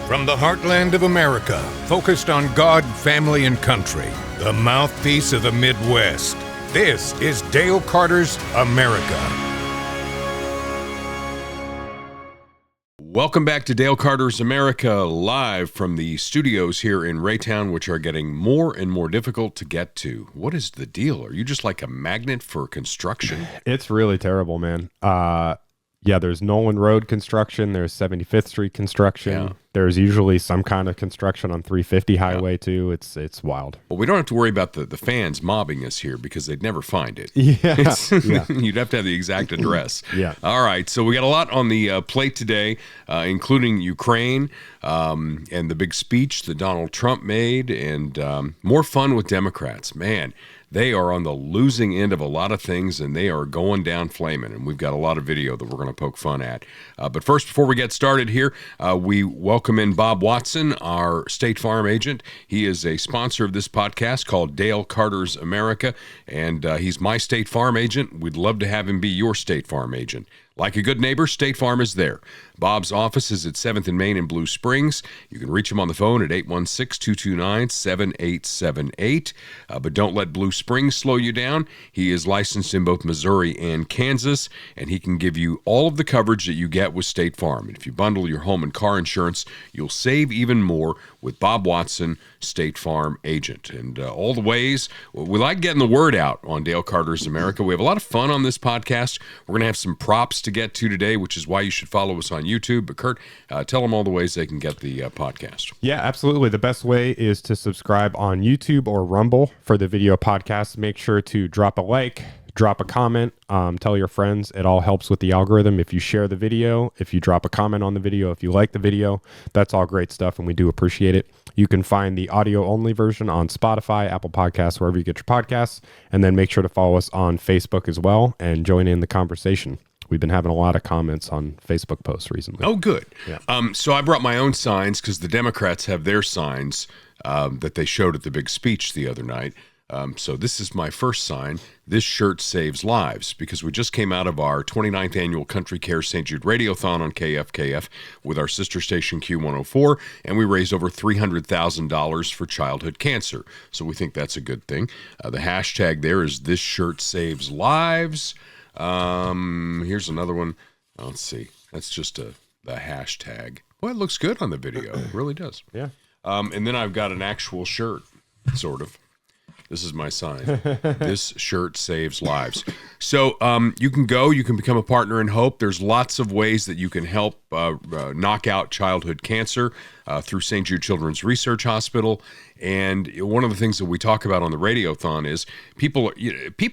From the heartland of America, focused on God, family, and country, the mouthpiece of the Midwest, this is Dale Carter's America. Welcome back to Dale Carter's America, live from the studios here in Raytown, which are getting more and more difficult to get to. What is the deal? Are you just like a magnet for construction? It's really terrible, man. Yeah, there's Nolan Road construction. There's 75th Street construction. Yeah. There's usually some kind of construction on 350 highway too. It's wild. Well, we don't have to worry about the fans mobbing us here because they'd never find it. Yeah. You'd have to have the exact address. Yeah. All right. So we got a lot on the plate today, including Ukraine and the big speech that Donald Trump made, and more fun with Democrats. Man, they are on the losing end of a lot of things, and they are going down flaming. And we've got a lot of video that we're going to poke fun at. But first, before we get started here, we welcome in Bob Watson, our State Farm agent. He is a sponsor of this podcast called Dale Carter's America, and he's my State Farm agent. We'd love to have him be your State Farm agent. Like a good neighbor, State Farm is there. Bob's office is at 7th and Main in Blue Springs. You can reach him on the phone at 816-229-7878. But don't let Blue Springs slow you down. He is licensed in both Missouri and Kansas, and he can give you all of the coverage that you get with State Farm. And if you bundle your home and car insurance, you'll save even more with Bob Watson, State Farm agent. And all the ways, we like getting the word out on Dale Carter's America. We have a lot of fun on this podcast. We're going to have some props to get to today, which is why you should follow us on YouTube. But Kurt, tell them all the ways they can get the podcast. Yeah, absolutely. The best way is to subscribe on YouTube or Rumble for the video podcast. Make sure to drop a like, drop a comment, tell your friends. It all helps with the algorithm. If you share the video, if you drop a comment on the video, if you like the video, that's all great stuff, and we do appreciate it. You can find the audio-only version on Spotify, Apple Podcasts, wherever you get your podcasts, and then make sure to follow us on Facebook as well and join in the conversation. We've been having a lot of comments on Facebook posts recently. Oh, good. Yeah. So I brought my own signs because the Democrats have their signs that they showed at the big speech the other night. So this is my first sign. This shirt saves lives, because we just came out of our 29th annual Country Care St. Jude Radiothon on KFKF with our sister station Q104, and we raised over $300,000 for childhood cancer. So we think that's a good thing. The hashtag there is This Shirt Saves Lives. Here's another one. Let's see. That's just the hashtag. Well, it looks good on the video. It really does. Yeah. And then I've got an actual shirt, sort of. This is my sign. This shirt saves lives. So you can become a partner in hope. There's lots of ways that you can help knock out childhood cancer through St. Jude Children's Research Hospital. And one of the things that we talk about on the Radiothon is people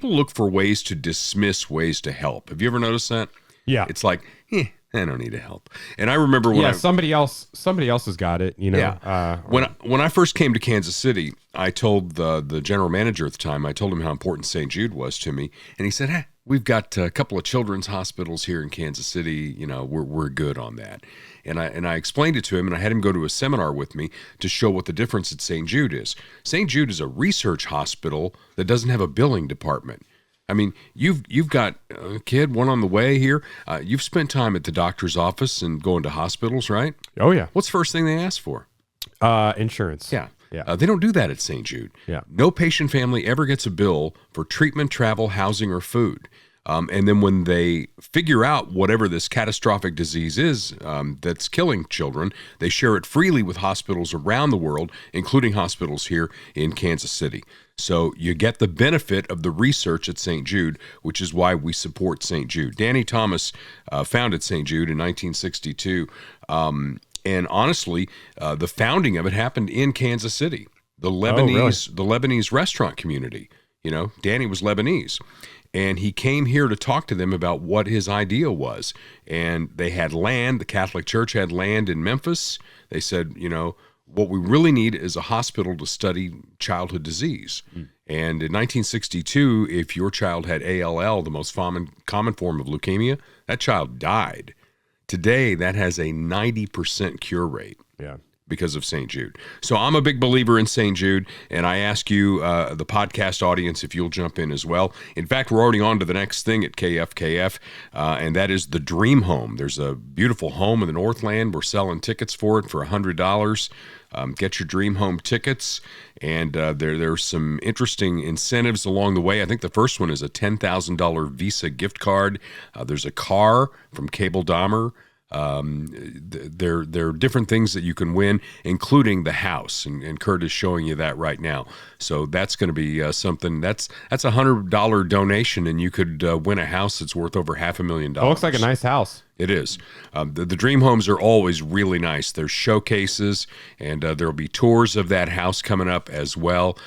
look for ways to dismiss ways to help. Have you ever noticed that? Yeah. It's like, I don't need help. And I remember when somebody else has got it, you know. Yeah. When I first came to Kansas City, I told the general manager at the time, I told him how important St. Jude was to me, and he said, we've got a couple of children's hospitals here in Kansas City, you know, we're good on that. And I explained it to him, and I had him go to a seminar with me to show what the difference at St. Jude is. St. Jude is a research hospital that doesn't have a billing department. I mean, you've got a kid, one on the way here. You've spent time at the doctor's office and going to hospitals, right? Oh, yeah. What's the first thing they ask for? Insurance. Yeah. Yeah. They don't do that at St. Jude. Yeah. No patient family ever gets a bill for treatment, travel, housing, or food. And then when they figure out whatever this catastrophic disease is that's killing children, they share it freely with hospitals around the world, including hospitals here in Kansas City. So you get the benefit of the research at St. Jude, which is why we support St. Jude. Danny Thomas founded St. Jude in 1962. And honestly, the founding of it happened in Kansas City. The Lebanese restaurant community. You know, Danny was Lebanese. And he came here to talk to them about what his idea was. And they had land. The Catholic Church had land in Memphis. They said, you know, what we really need is a hospital to study childhood disease. And in 1962, if your child had ALL, the most common form of leukemia, that child died. Today, that has a 90% cure rate. Yeah. because of St. Jude. So I'm a big believer in St. Jude, and I ask you, the podcast audience, if you'll jump in as well. In fact, we're already on to the next thing at KFKF, and that is the Dream Home. There's a beautiful home in the Northland. We're selling tickets for it for $100. Get your Dream Home tickets, and there's some interesting incentives along the way. I think the first one is a $10,000 Visa gift card. There's a car from Cable Dahmer. There are different things that you can win, including the house, and Kurt is showing you that right now. So that's going to be something that's a $100 donation, and you could win a house that's worth over $500,000. It looks like a nice house. It is. The dream homes are always really nice. There's showcases, and there will be tours of that house coming up as well.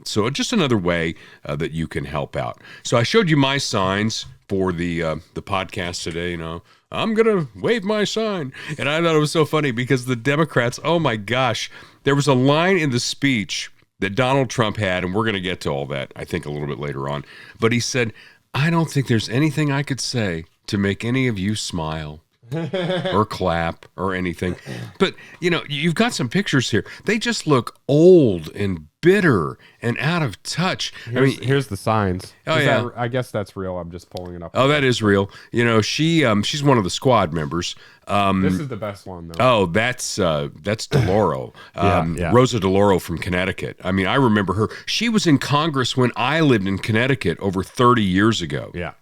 So just another way that you can help out. So I showed you my signs for the podcast today. You know, I'm gonna wave my sign, and I thought it was so funny because the Democrats. Oh my gosh, there was a line in the speech that Donald Trump had, and we're gonna get to all that, I think, a little bit later on. But he said, "I don't think there's anything I could say to make any of you smile or clap or anything." But, you know, you've got some pictures here. They just look old and bitter and out of touch. Here's the signs. Oh, yeah. I guess that's real. I'm just pulling it up. Oh, that is real. You know, she's one of the squad members. This is the best one, though. Oh, that's DeLauro. Yeah. Rosa DeLauro from Connecticut. I mean, I remember her. She was in Congress when I lived in Connecticut over 30 years ago. Yeah.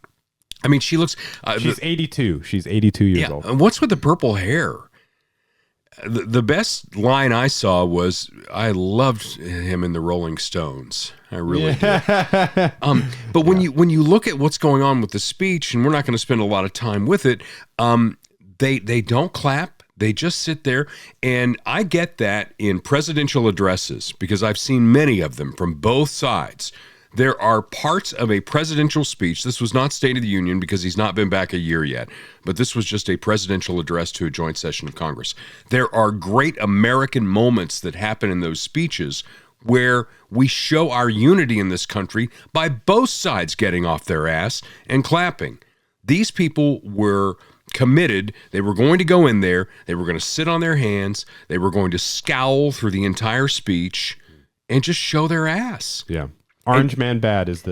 I mean, she looks... she's 82. She's 82 years old. And what's with the purple hair? The best line I saw was, I loved him in the Rolling Stones. I really did. But when you look at what's going on with the speech, and we're not going to spend a lot of time with it, they don't clap. They just sit there. And I get that in presidential addresses because I've seen many of them from both sides. There are parts of a presidential speech. This was not State of the Union because he's not been back a year yet, but this was just a presidential address to a joint session of Congress. There are great American moments that happen in those speeches where we show our unity in this country by both sides getting off their ass and clapping. These people were committed. They were going to go in there. They were going to sit on their hands. They were going to scowl through the entire speech and just show their ass. Yeah. Orange Man Bad is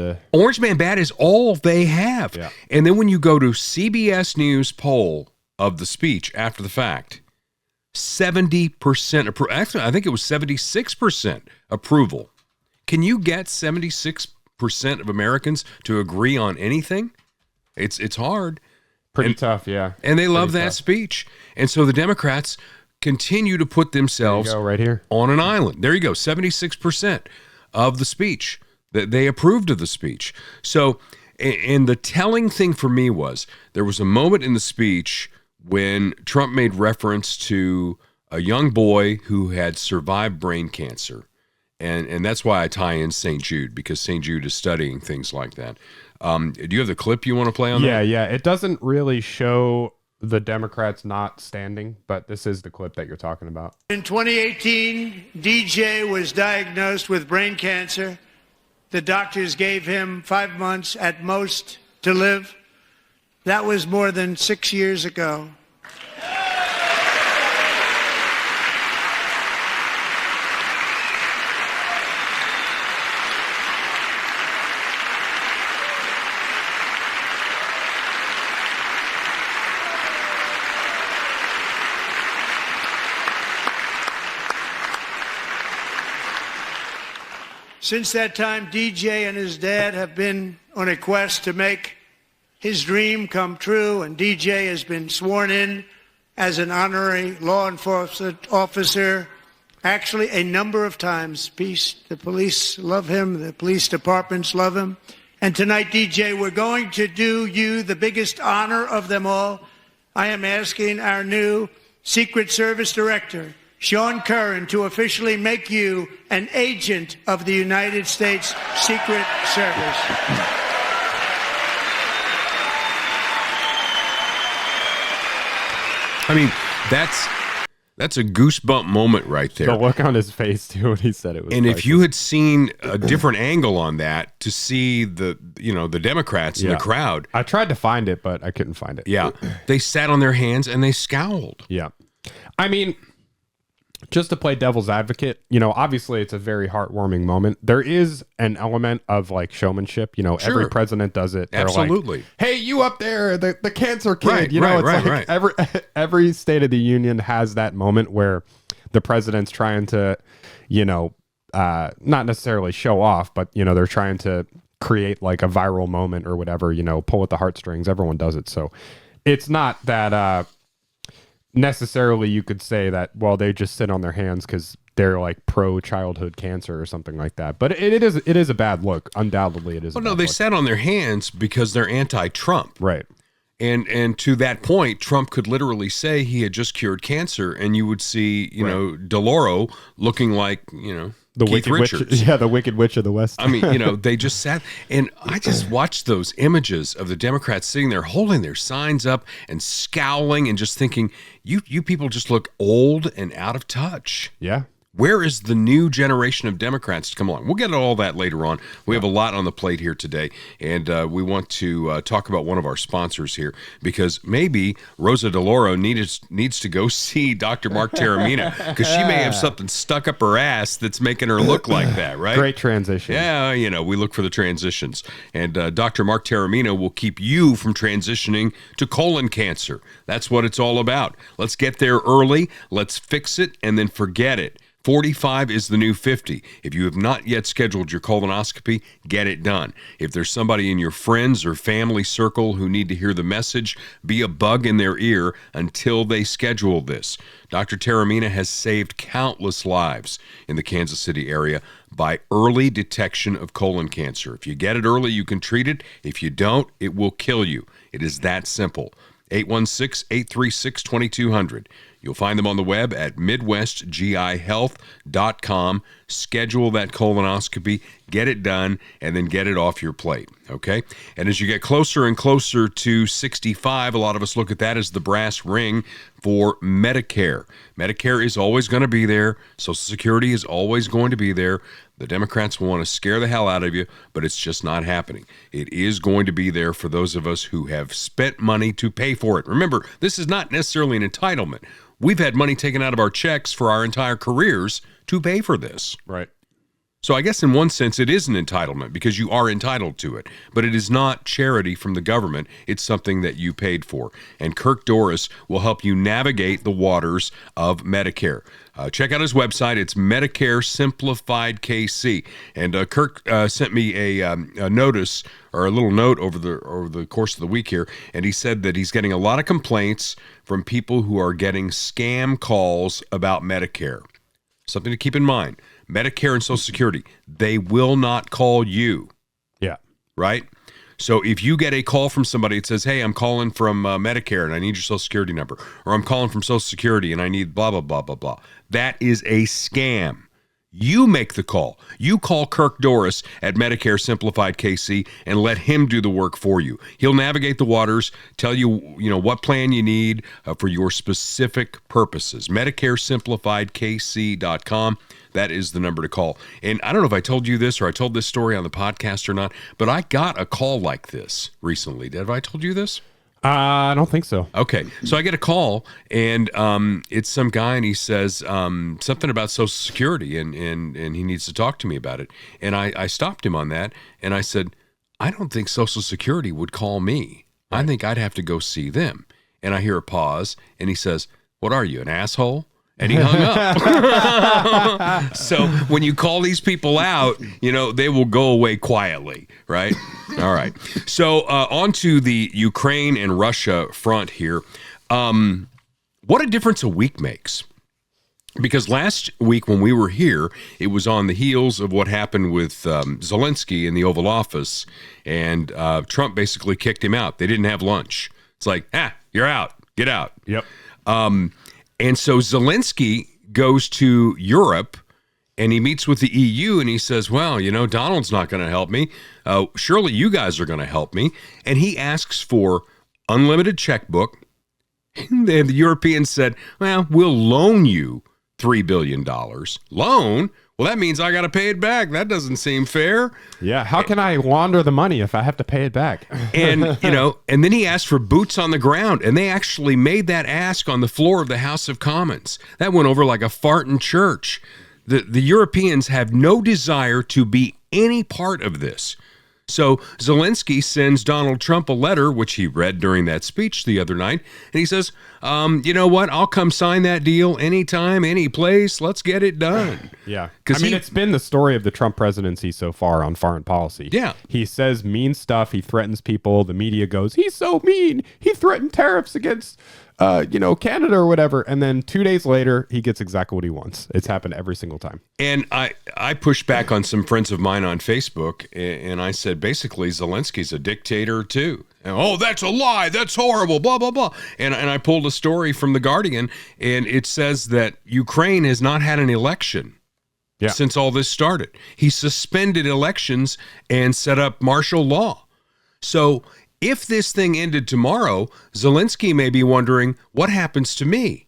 all they have. Yeah. And then when you go to CBS News poll of the speech after the fact, 70% actually, I think it was 76% approval. Can you get 76% of Americans to agree on anything? It's hard. Pretty tough, yeah. And they love that speech. And so the Democrats continue to put themselves right here on an island. There you go, 76% of the speech. That they approved of the speech. So, and the telling thing for me was there was a moment in the speech when Trump made reference to a young boy who had survived brain cancer. And that's why I tie in St. Jude, because St. Jude is studying things like that. Do you have the clip you want to play on that? Yeah. It doesn't really show the Democrats not standing, but this is the clip that you're talking about. In 2018, DJ was diagnosed with brain cancer. The doctors gave him 5 months at most to live. That was more than 6 years ago. Since that time, DJ and his dad have been on a quest to make his dream come true, and DJ has been sworn in as an honorary law enforcement officer, actually a number of times. The police love him, the police departments love him. And tonight, DJ, we're going to do you the biggest honor of them all. I am asking our new Secret Service Director, Sean Curran, to officially make you an agent of the United States Secret Service. I mean, that's a goosebump moment right there. The look on his face too when he said it was. And if you had seen a different angle on that to see the Democrats in the crowd, I tried to find it, but I couldn't find it. Yeah, they sat on their hands and they scowled. Yeah, I mean, just to play devil's advocate, obviously it's a very heartwarming moment. There is an element of like showmanship. Sure. Every president does it. They're Absolutely. like, hey, you up there, the cancer kid. Right, It's like every State of the Union has that moment where the president's trying to, not necessarily show off, but they're trying to create like a viral moment or whatever. Pull at the heartstrings. Everyone does it. So it's not that. Necessarily you could say that, well, they just sit on their hands because they're like pro childhood cancer or something like that. But it is a bad look. Undoubtedly it is. Well, no, they sat on their hands because they're anti-Trump. Right. And to that point, Trump could literally say he had just cured cancer, and you would see, DeLauro looking like, the Keith Wicked Richards. Witch. Yeah, the Wicked Witch of the West. I mean, they just sat, and I just watched those images of the Democrats sitting there holding their signs up and scowling and just thinking, you people just look old and out of touch. Yeah. Where is the new generation of Democrats to come along? We'll get to all that later on. We have a lot on the plate here today, and we want to talk about one of our sponsors here, because maybe Rosa DeLauro needs to go see Dr. Mark Taramina, because she may have something stuck up her ass that's making her look like that, right? Great transition. Yeah, we look for the transitions. And Dr. Mark Taramina will keep you from transitioning to colon cancer. That's what it's all about. Let's get there early, let's fix it, and then forget it. 45 is the new 50. If you have not yet scheduled your colonoscopy, get it done. If there's somebody in your friends or family circle who need to hear the message, be a bug in their ear until they schedule this. Dr. Taramina has saved countless lives in the Kansas City area by early detection of colon cancer. If you get it early, you can treat it. If you don't, it will kill you. It is that simple. 816-836-2200. You'll find them on the web at midwestgihealth.com. Schedule that colonoscopy, get it done, and then get it off your plate, okay? And as you get closer and closer to 65, a lot of us look at that as the brass ring for Medicare. Medicare is always going to be there. Social Security is always going to be there. The Democrats will want to scare the hell out of you, but it's just not happening. It is going to be there for those of us who have spent money to pay for it. Remember, this is not necessarily an entitlement. We've had money taken out of our checks for our entire careers to pay for this. Right. So I guess in one sense it is an entitlement because you are entitled to it, but it is not charity from the government. It's something that you paid for. And Kirk Doris will help you navigate the waters of Medicare. Check out his website. It's Medicare Simplified KC. And Kirk sent me a notice or a little note over the course of the week here, and he said that he's getting a lot of complaints from people who are getting scam calls about Medicare. Something to keep in mind. Medicare and Social Security, they will not call you. Yeah. Right? So if you get a call from somebody that says, hey, I'm calling from Medicare and I need your Social Security number, or I'm calling from Social Security and I need blah, blah, blah, blah, blah, that is a scam. You make the call. You call Kirk Doris at Medicare Simplified KC and let him do the work for you. He'll navigate the waters, tell you, what plan you need for your specific purposes. MedicareSimplifiedKC.com. That is the number to call. And I don't know if I told you this or I told this story on the podcast or not, but I got a call like this recently. Have I told you this? I don't think so. Okay. So I get a call, and it's some guy, and he says something about Social Security, and he needs to talk to me about it. And I stopped him on that, and I said, I don't think Social Security would call me. Right. I think I'd have to go see them. And I hear a pause, and he says, what are you, an asshole? And he hung up. So when you call these people out, they will go away quietly, right? All right. So on to the Ukraine and Russia front here. What a difference a week makes. Because last week when we were here, it was on the heels of what happened with Zelensky in the Oval Office, and Trump basically kicked him out. They didn't have lunch. It's like, you're out. Get out. Yep. And so Zelensky goes to Europe and he meets with the EU and he says, well, Donald's not going to help me. Surely you guys are going to help me. And he asks for unlimited checkbook. And the Europeans said, well, we'll loan you $3 billion. Loan? Well, that means I got to pay it back. That doesn't seem fair. Yeah. How can I launder the money if I have to pay it back? And, and then he asked for boots on the ground, and they actually made that ask on the floor of the House of Commons. That went over like a fart in church. The Europeans have no desire to be any part of this. So Zelensky sends Donald Trump a letter, which he read during that speech the other night, and he says, you know what? I'll come sign that deal anytime, any place. Let's get it done. Yeah. I mean, it's been the story of the Trump presidency so far on foreign policy. Yeah. He says mean stuff. He threatens people. The media goes, he's so mean. He threatened tariffs against Canada or whatever. And then 2 days later, he gets exactly what he wants. It's happened every single time. And I pushed back on some friends of mine on Facebook, and I said, basically, Zelensky's a dictator too. And, oh, that's a lie. That's horrible, blah, blah, blah. And I pulled a story from The Guardian, and it says that Ukraine has not had an election since all this started. He suspended elections and set up martial law. So if this thing ended tomorrow, Zelensky may be wondering, what happens to me?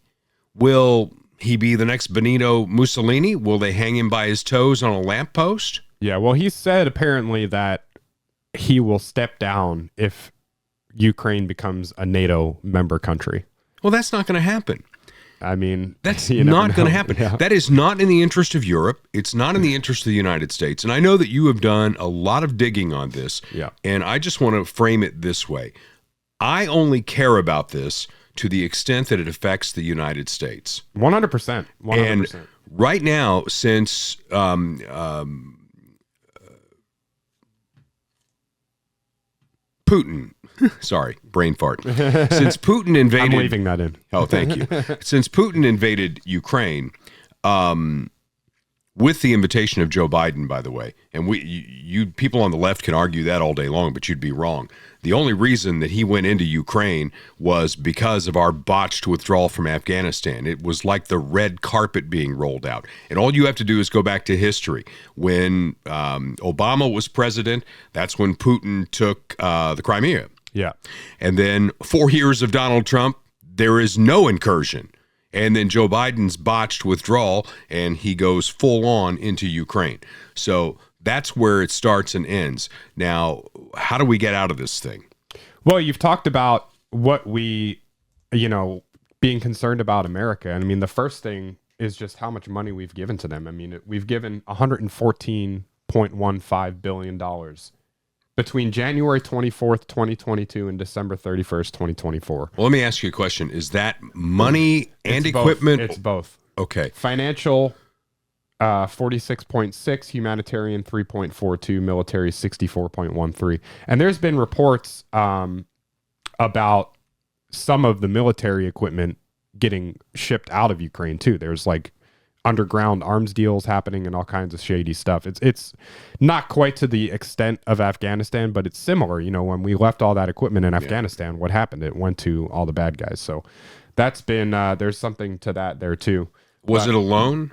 Will he be the next Benito Mussolini? Will they hang him by his toes on a lamppost? Yeah, well, he said apparently that he will step down if Ukraine becomes a NATO member country. Well, that's not going to happen. I mean, that's not going to happen. Yeah. That is not in the interest of Europe. It's not in the interest of the United States. And I know that you have done a lot of digging on this. Yeah. And I just want to frame it this way. I only care about this to the extent that it affects the United States. 100%. 100%. And right now, since Putin, sorry, brain fart. Since Putin invaded... I'm leaving that in. Oh, thank you. Since Putin invaded Ukraine, with the invitation of Joe Biden, by the way, and you people on the left can argue that all day long, but you'd be wrong. The only reason that he went into Ukraine was because of our botched withdrawal from Afghanistan. It was like the red carpet being rolled out. And all you have to do is go back to history. When Obama was president, that's when Putin took the Crimea. Yeah. And then 4 years of Donald Trump, there is no incursion. And then Joe Biden's botched withdrawal, and he goes full on into Ukraine. So that's where it starts and ends. Now, how do we get out of this thing? Well, you've talked about what we, being concerned about America. And I mean, the first thing is just how much money we've given to them. I mean, we've given $114.15 billion between January 24th, 2022 and December 31st, 2024. Well, let me ask you a question. Is that money and equipment? It's both. Okay. Financial, 46.6, humanitarian 3.42, military 64.13. And there's been reports about some of the military equipment getting shipped out of Ukraine too. There's like underground arms deals happening and all kinds of shady stuff. It's not quite to the extent of Afghanistan, but it's similar. When we left all that equipment in Afghanistan, what happened? It went to all the bad guys. So that's been, there's something to that there too. Was it a loan?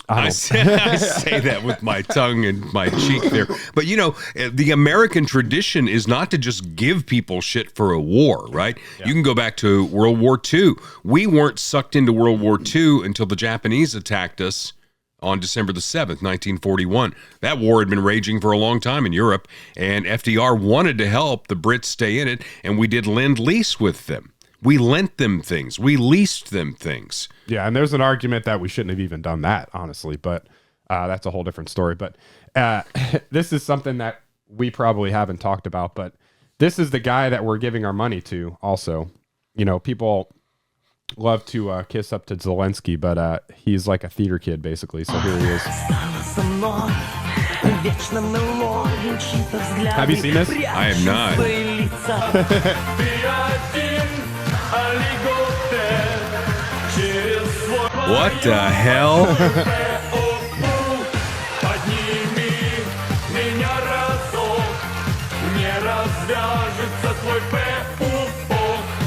I say that with my tongue and my cheek there. But, the American tradition is not to just give people shit for a war, right? Yeah. You can go back to World War II. We weren't sucked into World War II until the Japanese attacked us on December the 7th, 1941. That war had been raging for a long time in Europe, and FDR wanted to help the Brits stay in it, and we did lend-lease with them. We lent them things. We leased them things. Yeah, and there's an argument that we shouldn't have even done that, honestly, but that's a whole different story. But this is something that we probably haven't talked about, but this is the guy that we're giving our money to also. People love to kiss up to Zelensky, but he's like a theater kid, basically, so here he is. Have you seen this? I have not. What the hell?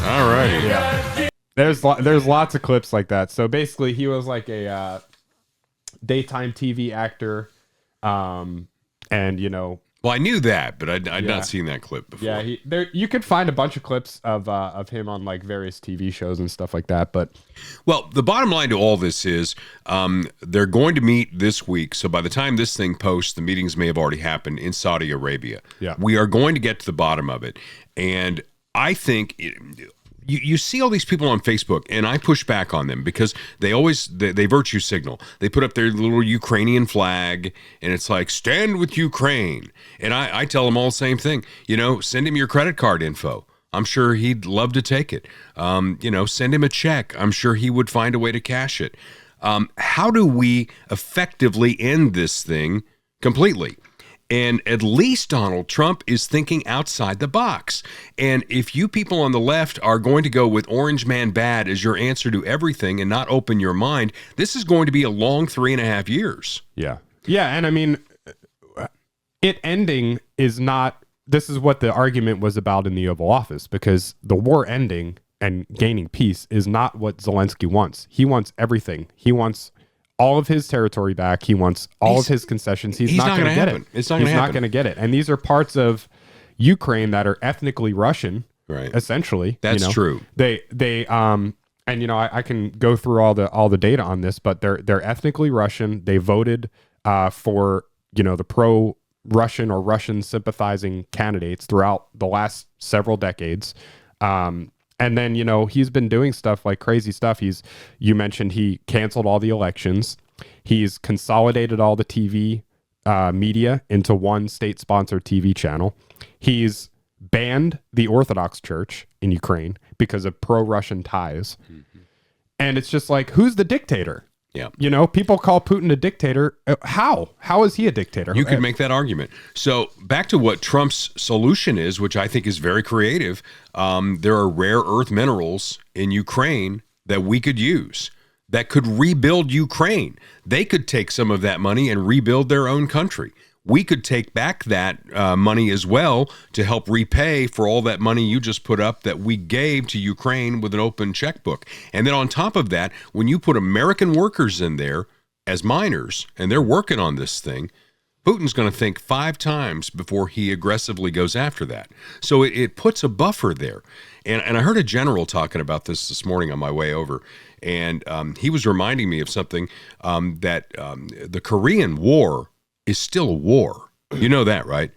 All right. Yeah. There's lots of clips like that. So basically, he was like a daytime TV actor, and Well, I knew that, but I'd Yeah. not seen that clip before. Yeah, you could find a bunch of clips of him on like various TV shows and stuff like that. But Well, the bottom line to all this is they're going to meet this week. So by the time this thing posts, the meetings may have already happened in Saudi Arabia. Yeah. We are going to get to the bottom of it. And I think you see all these people on Facebook, and I push back on them because they virtue signal. They put up their little Ukrainian flag, and it's like, stand with Ukraine. And I tell them all the same thing. Send him your credit card info. I'm sure he'd love to take it. Send him a check. I'm sure he would find a way to cash it. How do we effectively end this thing completely? And at least Donald Trump is thinking outside the box. And if you people on the left are going to go with Orange Man bad as your answer to everything and not open your mind, this is going to be a long 3.5 years. yeah. And I mean, it ending is not, this is what the argument was about in the Oval Office, because the war ending and gaining peace is not what Zelensky wants. He wants everything. He wants all of his territory back. He wants all of his concessions. He's not going to get it. It's not going to happen. He's not going to get it. And these are parts of Ukraine that are ethnically Russian, right? Essentially. That's true. They and I can go through all the data on this, but they're ethnically Russian. They voted for the pro-Russian or Russian sympathizing candidates throughout the last several decades. And then, he's been doing stuff like crazy stuff. You mentioned he canceled all the elections. He's consolidated all the TV media into one state-sponsored TV channel. He's banned the Orthodox Church in Ukraine because of pro-Russian ties. Mm-hmm. And it's just like, who's the dictator? Yeah. People call Putin a dictator. How? How is he a dictator? You could make that argument. So back to what Trump's solution is, which I think is very creative. There are rare earth minerals in Ukraine that we could use that could rebuild Ukraine. They could take some of that money and rebuild their own country. We could take back that money as well to help repay for all that money you just put up that we gave to Ukraine with an open checkbook. And then on top of that, when you put American workers in there as miners and they're working on this thing, Putin's going to think 5 times before he aggressively goes after that. So it puts a buffer there. And I heard a general talking about this morning on my way over, and he was reminding me of something that the Korean War is still a war. You know that, right?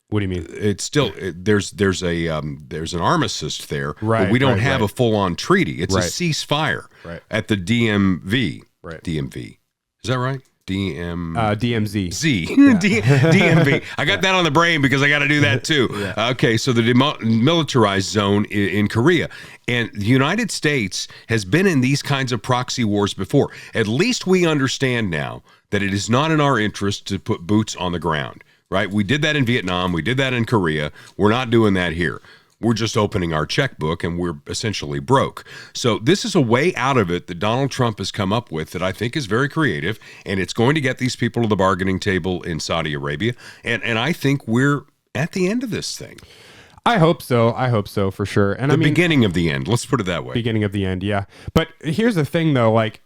What do you mean? It's still there's an armistice there, right? But we don't have a full-on treaty. It's a right. ceasefire right. at the DMV. Right. DMV. Is that right? DMZ. DMV. I got that on the brain because I got to do that too. Yeah. Okay, so the demilitarized zone in Korea. And the United States has been in these kinds of proxy wars before. At least we understand now that it is not in our interest to put boots on the ground, right? We did that in Vietnam. We did that in Korea. We're not doing that here. We're just opening our checkbook and we're essentially broke. So this is a way out of it that Donald Trump has come up with that I think is very creative, and it's going to get these people to the bargaining table in Saudi Arabia. And I think we're at the end of this thing. I hope so. For sure. And the beginning of the end. Let's put it that way. Beginning of the end, yeah. But here's the thing, though. Like,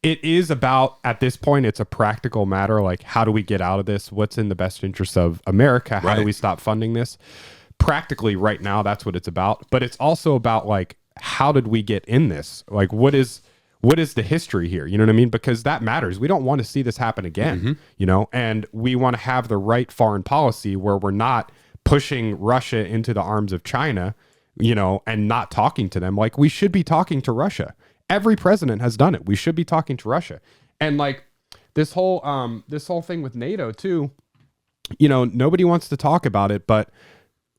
it is about, at this point, it's a practical matter. Like, how do we get out of this? What's in the best interest of America? How do we stop funding this? Practically right now, that's what it's about. But it's also about, like, how did we get in this? Like, what is the history here? You know what I mean? Because that matters. We don't want to see this happen again, and we want to have the right foreign policy where we're not pushing Russia into the arms of China, and not talking to them. Like, we should be talking to Russia. Every president has done it. We should be talking to Russia. And like this whole thing with NATO too, nobody wants to talk about it, but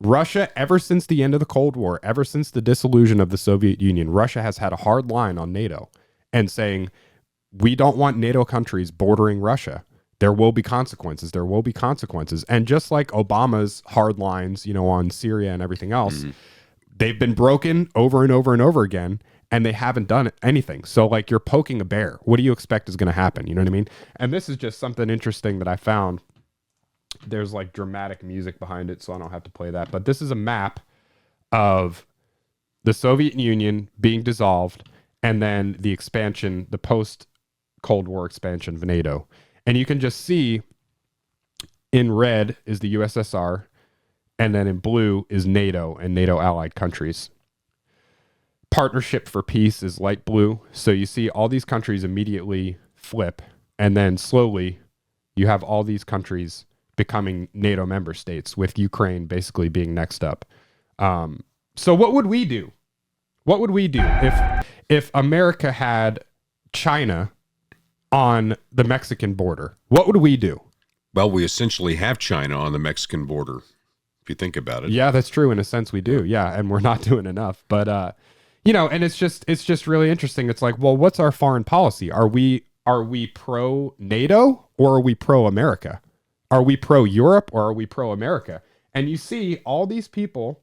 Russia, ever since the end of the Cold War, ever since the dissolution of the Soviet Union, Russia has had a hard line on NATO and saying, we don't want NATO countries bordering Russia. There will be consequences. There will be consequences. And just like Obama's hard lines, on Syria and everything else, they've been broken over and over and over again, and they haven't done anything. So like, you're poking a bear. What do you expect is going to happen? You know what I mean? And this is just something interesting that I found. There's like dramatic music behind it, so I don't have to play that. But this is a map of the Soviet Union being dissolved, and then the expansion, the post-Cold War expansion of NATO. And you can just see In red is the USSR, and then in blue is NATO and NATO allied countries. Partnership for Peace is light blue. So you see all these countries immediately flip, and then slowly you have all these countries becoming NATO member states, with Ukraine basically being next up. So what would we do? What would we do if America had China on the Mexican border? What would we do? Well, we essentially have China on the Mexican border, if you think about it. Yeah, that's true. In a sense, we do. Yeah, and we're not doing enough. But and it's just really interesting. It's like, well, what's our foreign policy? Are we pro NATO or are we pro America? Are we pro Europe or are we pro America? And you see all these people.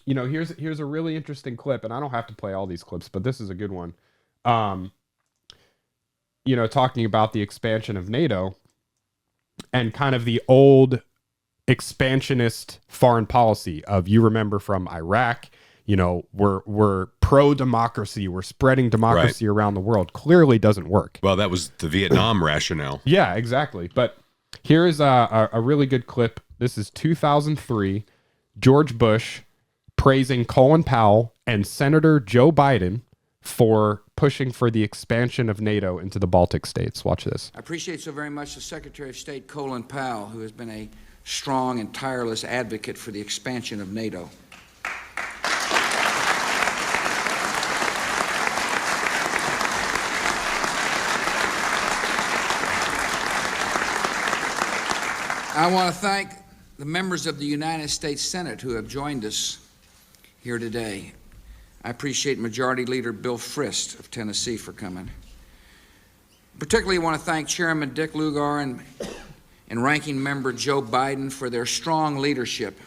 Here's a really interesting clip, and I don't have to play all these clips, but this is a good one. Talking about the expansion of NATO and kind of the old expansionist foreign policy of, you remember from Iraq, we're pro-democracy, we're spreading democracy around the world. Clearly doesn't work. Well, that was the Vietnam rationale. Yeah, exactly. But here is a really good clip. This is 2003, George Bush praising Colin Powell and Senator Joe Biden for pushing for the expansion of NATO into the Baltic states. Watch this. I appreciate so very much the Secretary of State Colin Powell, who has been a strong and tireless advocate for the expansion of NATO. I want to thank the members of the United States Senate who have joined us here today. I appreciate Majority Leader Bill Frist of Tennessee for coming. Particularly want to thank Chairman Dick Lugar and Ranking Member Joe Biden for their strong leadership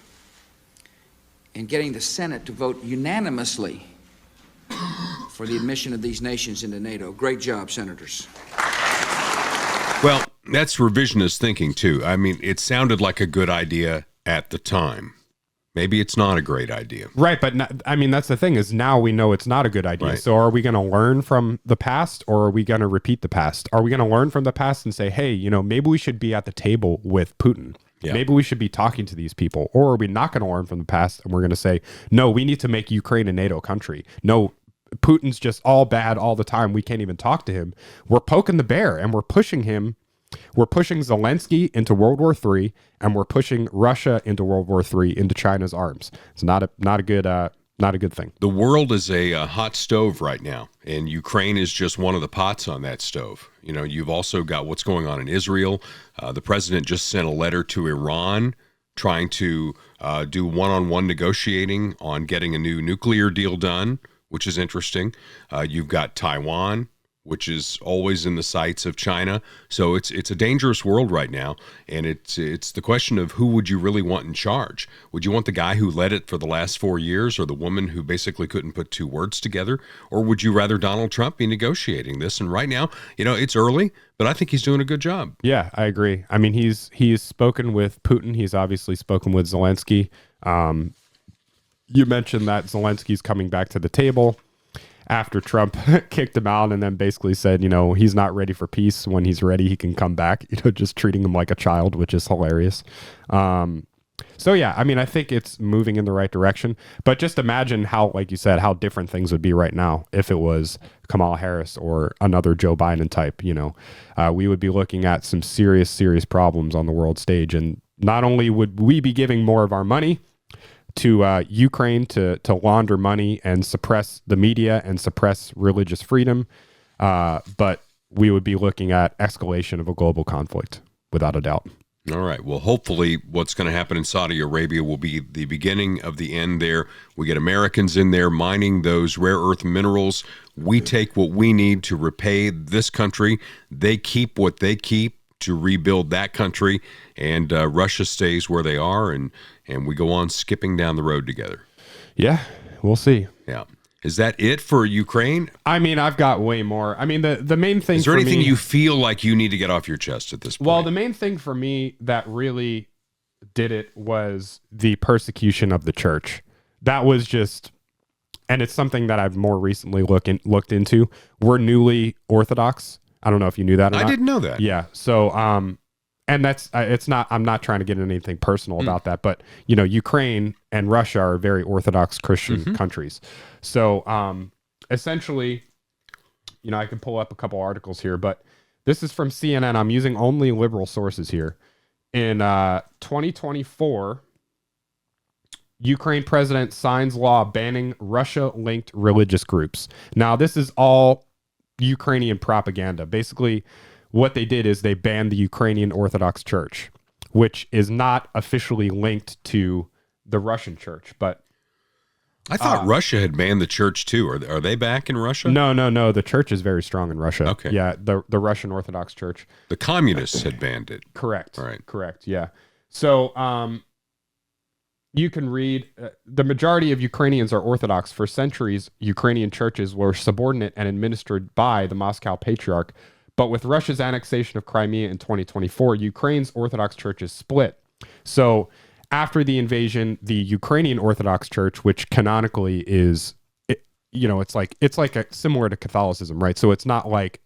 in getting the Senate to vote unanimously for the admission of these nations into NATO. Great job, Senators. Well, that's revisionist thinking, too. I mean, it sounded like a good idea at the time. Maybe it's not a great idea. Right, but that's the thing, is now we know it's not a good idea. Right. So are we going to learn from the past, or are we going to repeat the past? Are we going to learn from the past and say, hey, maybe we should be at the table with Putin? Yeah. Maybe we should be talking to these people. Or are we not going to learn from the past and we're going to say, no, we need to make Ukraine a NATO country. No, Putin's just all bad all the time. We can't even talk to him. We're poking the bear and we're pushing him. We're pushing Zelensky into World War III, and we're pushing Russia into World War III, into China's arms. It's not a good thing. The world is a hot stove right now, and Ukraine is just one of the pots on that stove. You've also got what's going on in Israel. The president just sent a letter to Iran trying to do one-on-one negotiating on getting a new nuclear deal done, which is interesting. You've got Taiwan, which is always in the sights of China. So it's a dangerous world right now, and it's the question of who would you really want in charge? Would you want the guy who led it for the last 4 years, or the woman who basically couldn't put two words together? Or would you rather Donald Trump be negotiating this? And right now, it's early, but I think he's doing a good job. Yeah, I agree. I mean, he's spoken with Putin. He's obviously spoken with Zelensky. You mentioned that Zelensky's coming back to the table after Trump kicked him out, and then basically said, he's not ready for peace. When he's ready, he can come back, just treating him like a child, which is hilarious. So yeah, I think it's moving in the right direction, but just imagine how, like you said, how different things would be right now if it was Kamala Harris or another Joe Biden type. We would be looking at some serious problems on the world stage. And not only would we be giving more of our money to Ukraine to launder money and suppress the media and suppress religious freedom, but we would be looking at escalation of a global conflict, without a doubt. All right. Well, hopefully what's going to happen in Saudi Arabia will be the beginning of the end there. We get Americans in there mining those rare earth minerals. We take what we need to repay this country. They keep what they keep to rebuild that country, and Russia stays where they are, and we go on skipping down the road together. Yeah, we'll see. Yeah. Is that it for Ukraine? I've got way more. The main thing. Is there anything you feel like you need to get off your chest at this point? Well, the main thing for me that really did it was the persecution of the church. That was just, and it's something that I've more recently looked into. We're newly Orthodox. I don't know if you knew that or not. I didn't know that. Yeah. So, and that's it's not. I'm not trying to get into anything personal about that, but you know, Ukraine and Russia are very Orthodox Christian countries. So essentially, you know, I can pull up a couple articles here, but this is from CNN. I'm using only liberal sources here. In 2024, Ukraine president signs law banning Russia-linked religious groups. Now, this is all Ukrainian propaganda. Basically, what they did is they banned the Ukrainian Orthodox Church, which is not officially linked to the Russian church. But I thought Russia had banned the church too. Are they back in Russia? No. The church is very strong in Russia. Okay. Yeah, the Russian Orthodox Church. The communists had banned it. Correct. All right. Correct. Yeah. So you can read the majority of Ukrainians are Orthodox. For centuries, Ukrainian churches were subordinate and administered by the Moscow Patriarch. But with Russia's annexation of Crimea in 2024, Ukraine's Orthodox Church is split. So after the invasion, the Ukrainian Orthodox Church, which canonically is, it's like similar to Catholicism, right? So it's not like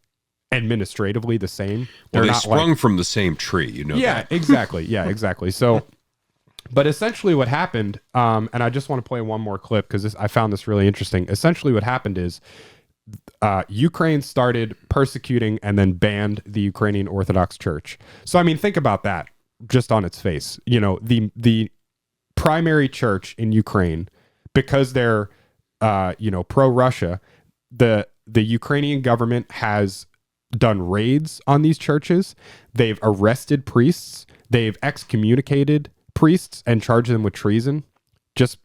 administratively the same. Well, they not sprung from the same tree, you know. Yeah, that. exactly. Yeah, exactly. So, but essentially what happened, and I just want to play one more clip because I found this really interesting. Essentially what happened is Ukraine started persecuting and then banned the Ukrainian Orthodox Church. So, I mean, think about that just on its face. You know, the primary church in Ukraine, because they're, pro-Russia, the Ukrainian government has done raids on these churches. They've arrested priests. They've excommunicated priests and charged them with treason, just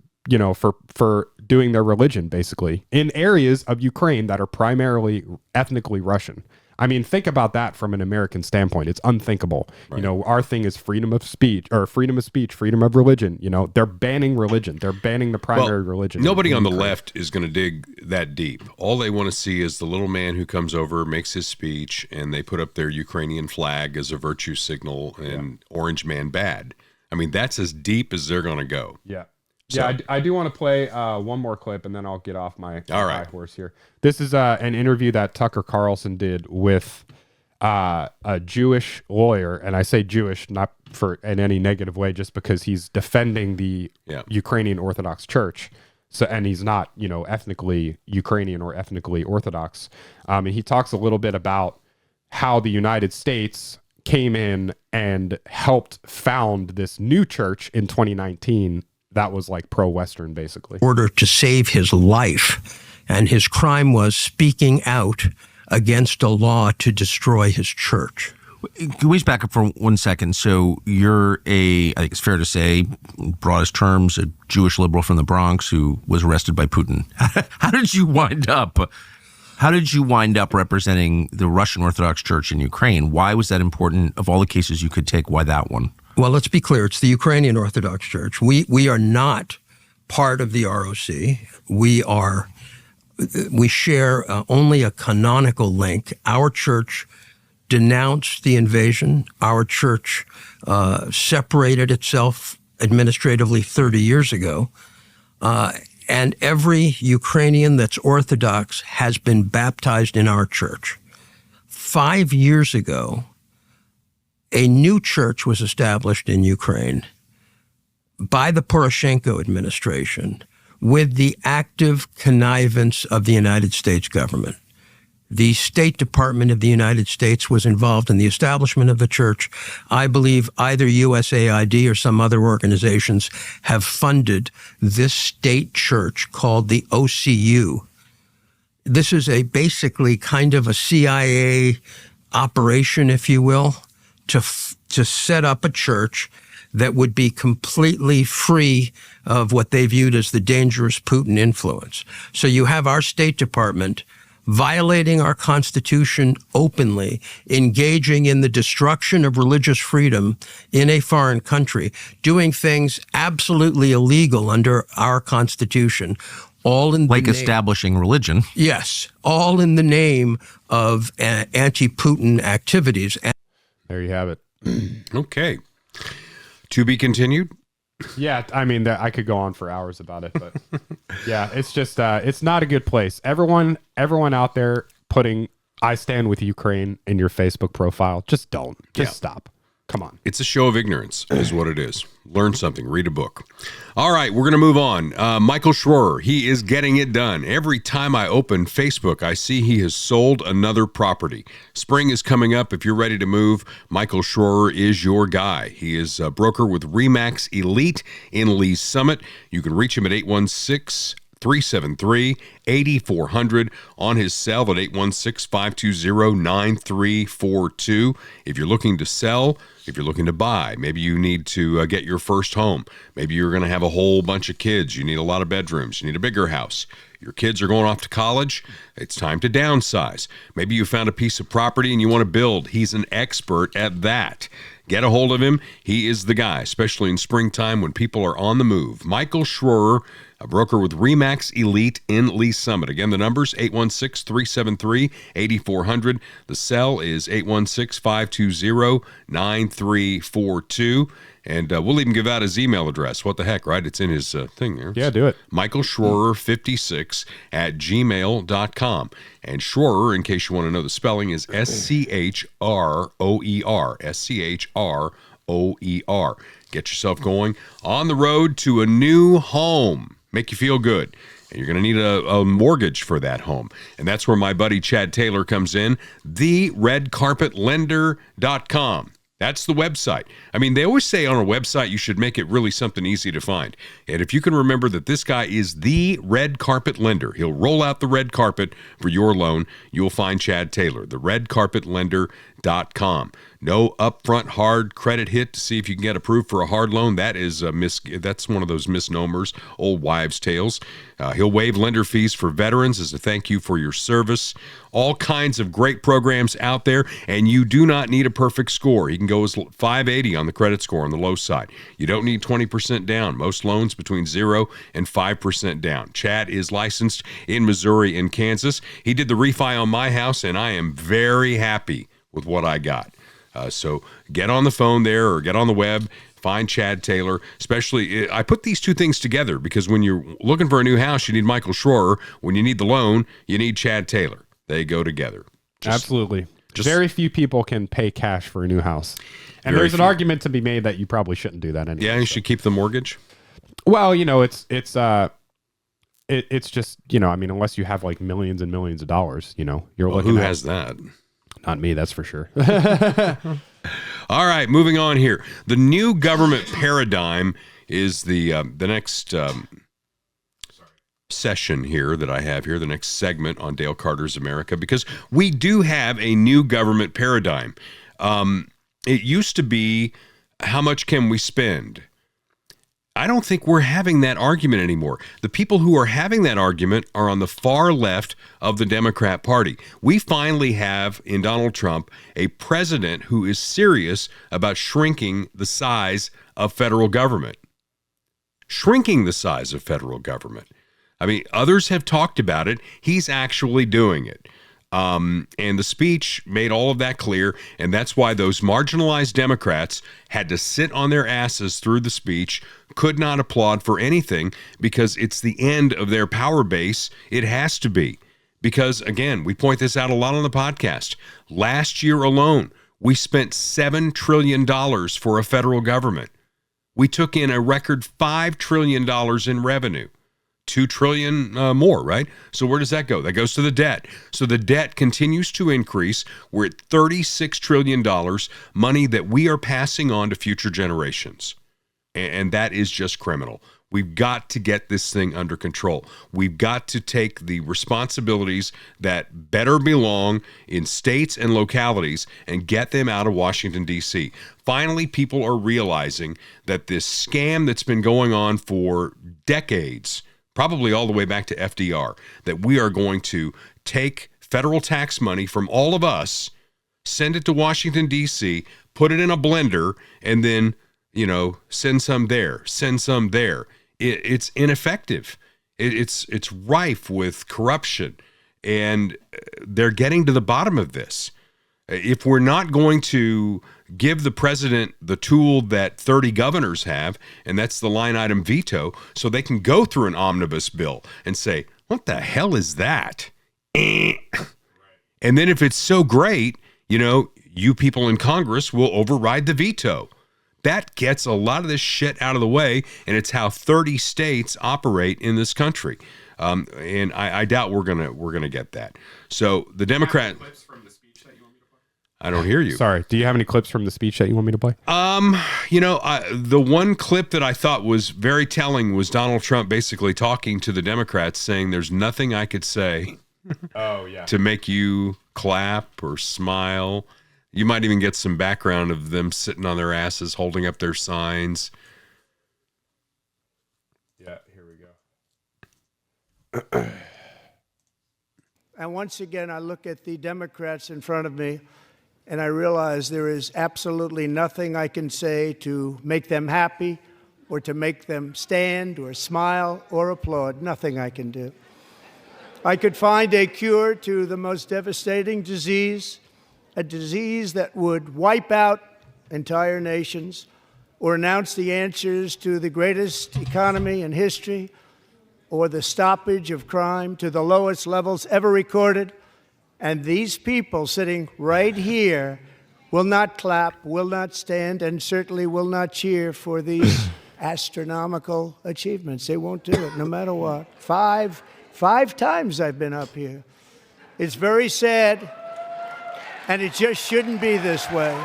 for doing their religion, basically, in areas of Ukraine that are primarily ethnically Russian. I mean, think about that from an American standpoint. It's unthinkable. Right. You know, our thing is freedom of speech, freedom of religion. You know, they're banning religion. They're banning the primary religion. Nobody on the left is going to dig that deep. All they want to see is the little man who comes over, makes his speech, and they put up their Ukrainian flag as a virtue signal and Orange Man bad. I mean, that's as deep as they're going to go. Yeah. So. Yeah, I do want to play one more clip, and then I'll get off my high horse here. This is an interview that Tucker Carlson did with a Jewish lawyer, and I say Jewish not in any negative way, just because he's defending the Ukrainian Orthodox Church. So, and he's not, ethnically Ukrainian or ethnically Orthodox. And he talks a little bit about how the United States came in and helped found this new church in 2019. That was like pro-Western, basically. In order to save his life, and his crime was speaking out against a law to destroy his church. Can we just back up for 1 second? So you're I think it's fair to say, in broadest terms, a Jewish liberal from the Bronx who was arrested by Putin. How did you wind up representing the Russian Orthodox Church in Ukraine? Why was that important? Of all the cases you could take, why that one? Well, let's be clear. It's the Ukrainian Orthodox Church. We are not part of the ROC. We share only a canonical link. Our church denounced the invasion. Our church separated itself administratively 30 years ago. And every Ukrainian that's Orthodox has been baptized in our church. 5 years ago, a new church was established in Ukraine by the Poroshenko administration with the active connivance of the United States government. The State Department of the United States was involved in the establishment of the church. I believe either USAID or some other organizations have funded this state church called the OCU. This is basically kind of a CIA operation, if you will, to set up a church that would be completely free of what they viewed as the dangerous Putin influence. So you have our State Department violating our Constitution openly, engaging in the destruction of religious freedom in a foreign country, doing things absolutely illegal under our Constitution, all in like establishing religion. Yes, all in the name of anti-Putin activities. There you have it. Okay. To be continued? Yeah, I mean, I could go on for hours about it, but yeah, it's just, it's not a good place. Everyone out there putting "I stand with Ukraine" in your Facebook profile, just don't. Just stop. Come on. It's a show of ignorance is what it is. Learn something. Read a book. All right, we're going to move on. Michael Schroer, he is getting it done. Every time I open Facebook, I see he has sold another property. Spring is coming up. If you're ready to move, Michael Schroer is your guy. He is a broker with RE/MAX Elite in Lee's Summit. You can reach him at 816-373-8400 on his cell at 816-520-9342. If you're looking to sell, if you're looking to buy, maybe you need to get your first home. Maybe you're going to have a whole bunch of kids. You need a lot of bedrooms. You need a bigger house. Your kids are going off to college. It's time to downsize. Maybe you found a piece of property and you want to build. He's an expert at that. Get a hold of him. He is the guy, especially in springtime when people are on the move. Michael Schroer, a broker with RE/MAX Elite in Lee Summit. Again, the number's 816-373-8400. The cell is 816-520-9342. And we'll even give out his email address. What the heck, right? It's in his thing there. Yeah, do it. Michael Schroer56 at gmail.com. And Schroer, in case you want to know the spelling, is S-C-H-R-O-E-R. S-C-H-R-O-E-R. Get yourself going on the road to a new home. Make you feel good. And you're going to need a mortgage for that home. And that's where my buddy Chad Taylor comes in. TheRedCarpetLender.com. That's the website. I mean, they always say on a website you should make it really something easy to find. And if you can remember that this guy is the red carpet lender, he'll roll out the red carpet for your loan. You'll find Chad Taylor, theredcarpetlender.com. No upfront hard credit hit to see if you can get approved for a hard loan. That is that's one of those misnomers, old wives' tales. He'll waive lender fees for veterans as a thank you for your service. All kinds of great programs out there, and you do not need a perfect score. You can go as 580 on the credit score on the low side. You don't need 20% down. Most loans between 0 and 5% down. Chad is licensed in Missouri and Kansas. He did the refi on my house, and I am very happy with what I got. So get on the phone there or get on the web, find Chad Taylor. Especially, I put these two things together because when you're looking for a new house, you need Michael Schroer. When you need the loan, you need Chad Taylor. They go together. Absolutely. Very few people can pay cash for a new house. And there's an argument to be made that you probably shouldn't do that anyway. Yeah, you should keep the mortgage. Well, you know, it's just, you know, I mean, unless you have like millions and millions of dollars, you know, you're looking who at, has that? Not me, that's for sure. All right, moving on here. The new government paradigm is the next session here that I have here, the next segment on Dale Carter's America, because we do have a new government paradigm. It used to be, how much can we spend? I don't think we're having that argument anymore. The people who are having that argument are on the far left of the Democrat Party. We finally have, in Donald Trump, a president who is serious about shrinking the size of federal government. Shrinking the size of federal government. I mean, others have talked about it. He's actually doing it. And the speech made all of that clear, and that's why those marginalized Democrats had to sit on their asses through the speech, could not applaud for anything, because it's the end of their power base. It has to be. Because, again, we point this out a lot on the podcast. Last year alone, we spent $7 trillion for a federal government. We took in a record $5 trillion in revenue. $2 trillion more, right? So where does that go? That goes to the debt. So the debt continues to increase. We're at $36 trillion, money that we are passing on to future generations. And that is just criminal. We've got to get this thing under control. We've got to take the responsibilities that better belong in states and localities and get them out of Washington, D.C. Finally, people are realizing that this scam that's been going on for decades, probably all the way back to FDR, that we are going to take federal tax money from all of us, send it to Washington, D.C., put it in a blender, and then, you know, send some there, send some there. It's ineffective. It's rife with corruption, and they're getting to the bottom of this. If we're not going to give the president the tool that 30 governors have, and that's the line item veto, so they can go through an omnibus bill and say, what the hell is that? And then if it's so great, you know, you people in Congress will override the veto. That gets a lot of this shit out of the way, and it's how 30 states operate in this country. And I doubt we're gonna get that. So the Democrat. I don't hear you. Sorry. Do you have any clips from the speech that you want me to play? The one clip that I thought was very telling was Donald Trump basically talking to the Democrats, saying, "There's nothing I could say to make you clap or smile." You might even get some background of them sitting on their asses, holding up their signs. Yeah, here we go. And once again, I look at the Democrats in front of me, and I realize there is absolutely nothing I can say to make them happy or to make them stand or smile or applaud. Nothing I can do. I could find a cure to the most devastating disease, a disease that would wipe out entire nations, or announce the answers to the greatest economy in history, or the stoppage of crime to the lowest levels ever recorded. And these people sitting right here will not clap, will not stand, and certainly will not cheer for these astronomical achievements. They won't do it, no matter what. Five times I've been up here. It's very sad, and it just shouldn't be this way.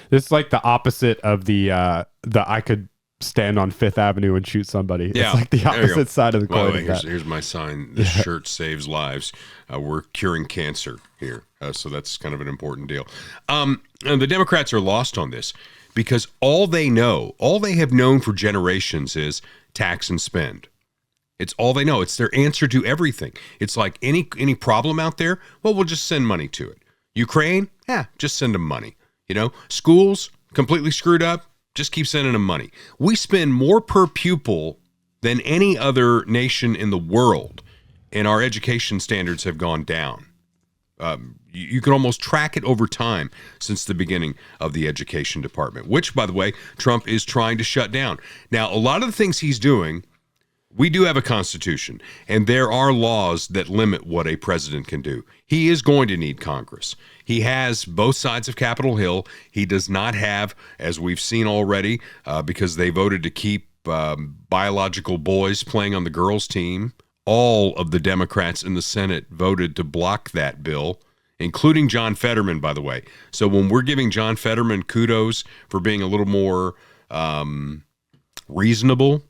This is like the opposite of the I could stand on Fifth Avenue and shoot somebody. Yeah. It's like the opposite side of the coin. By the way, here's my sign. This shirt saves lives. We're curing cancer here. So that's kind of an important deal. And the Democrats are lost on this because all they have known for generations is tax and spend. It's all they know. It's their answer to everything. It's like any problem out there, well, we'll just send money to it. Ukraine, just send them money. Schools completely screwed up, just keep sending them money. We spend more per pupil than any other nation in the world, and our education standards have gone down. You can almost track it over time since the beginning of the education department, which, by the way, Trump is trying to shut down. Now, a lot of the things he's doing, we do have a constitution, and there are laws that limit what a president can do. He is going to need Congress. He has both sides of Capitol Hill. He does not have, as we've seen already, because they voted to keep biological boys playing on the girls' team. All of the Democrats in the Senate voted to block that bill, including John Fetterman, by the way. So when we're giving John Fetterman kudos for being a little more reasonable,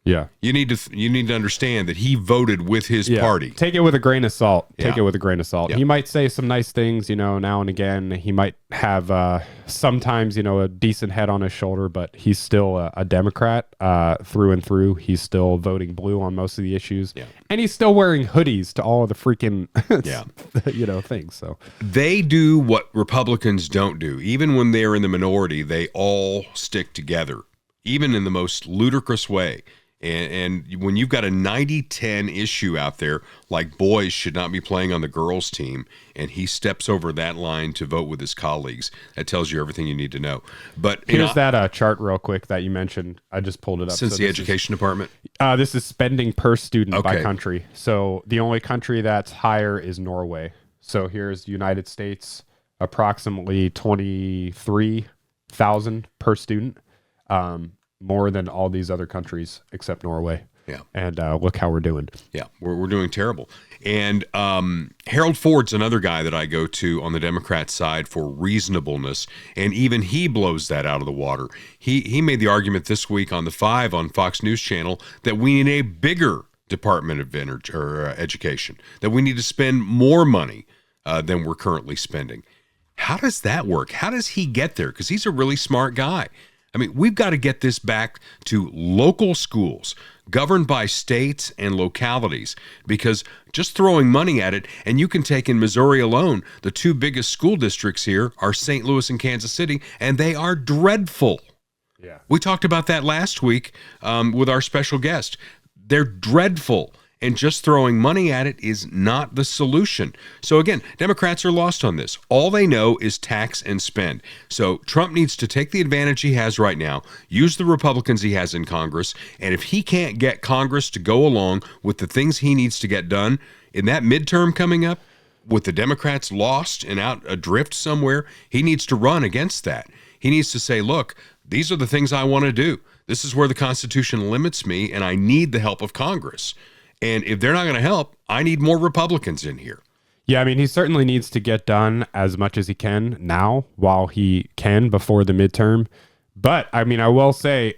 yeah, you need to understand that he voted with his party. Take it with a grain of salt. Take Yeah. it with a grain of salt. Yeah. He might say some nice things, now and again. He might have sometimes, a decent head on his shoulder, but he's still a Democrat through and through. He's still voting blue on most of the issues, and he's still wearing hoodies to all of the freaking things. So they do what Republicans don't do. Even when they're in the minority, they all stick together, even in the most ludicrous way. And when you've got a 90-10 issue out there, like boys should not be playing on the girls' team, and he steps over that line to vote with his colleagues, that tells you everything you need to know. But here's that chart real quick that you mentioned. I just pulled it up. Since the education department? This is spending per student by country. So the only country that's higher is Norway. So here's the United States, approximately $23,000 per student. More than all these other countries except Norway. Yeah. And look how we're doing. Yeah, we're doing terrible. And Harold Ford's another guy that I go to on the Democrat side for reasonableness, and even he blows that out of the water. He made the argument this week on the 5 on Fox News Channel that we need a bigger Department of Education, that we need to spend more money than we're currently spending. How does that work? How does he get there? Because he's a really smart guy. I mean, we've got to get this back to local schools governed by states and localities, because just throwing money at it, and you can take in Missouri alone, the 2 biggest school districts here are St. Louis and Kansas City, and they are dreadful. Yeah. We talked about that last week with our special guest. They're dreadful. And just throwing money at it is not the solution. So again, Democrats are lost on this. All they know is tax and spend. So Trump needs to take the advantage he has right now, use the Republicans he has in Congress, and if he can't get Congress to go along with the things he needs to get done in that midterm coming up, with the Democrats lost and out adrift somewhere, he needs to run against that. He needs to say, look, these are the things I want to do. This is where the Constitution limits me, and I need the help of Congress. And if they're not going to help, I need more Republicans in here. Yeah, I mean, he certainly needs to get done as much as he can now while he can before the midterm. But, I mean, I will say,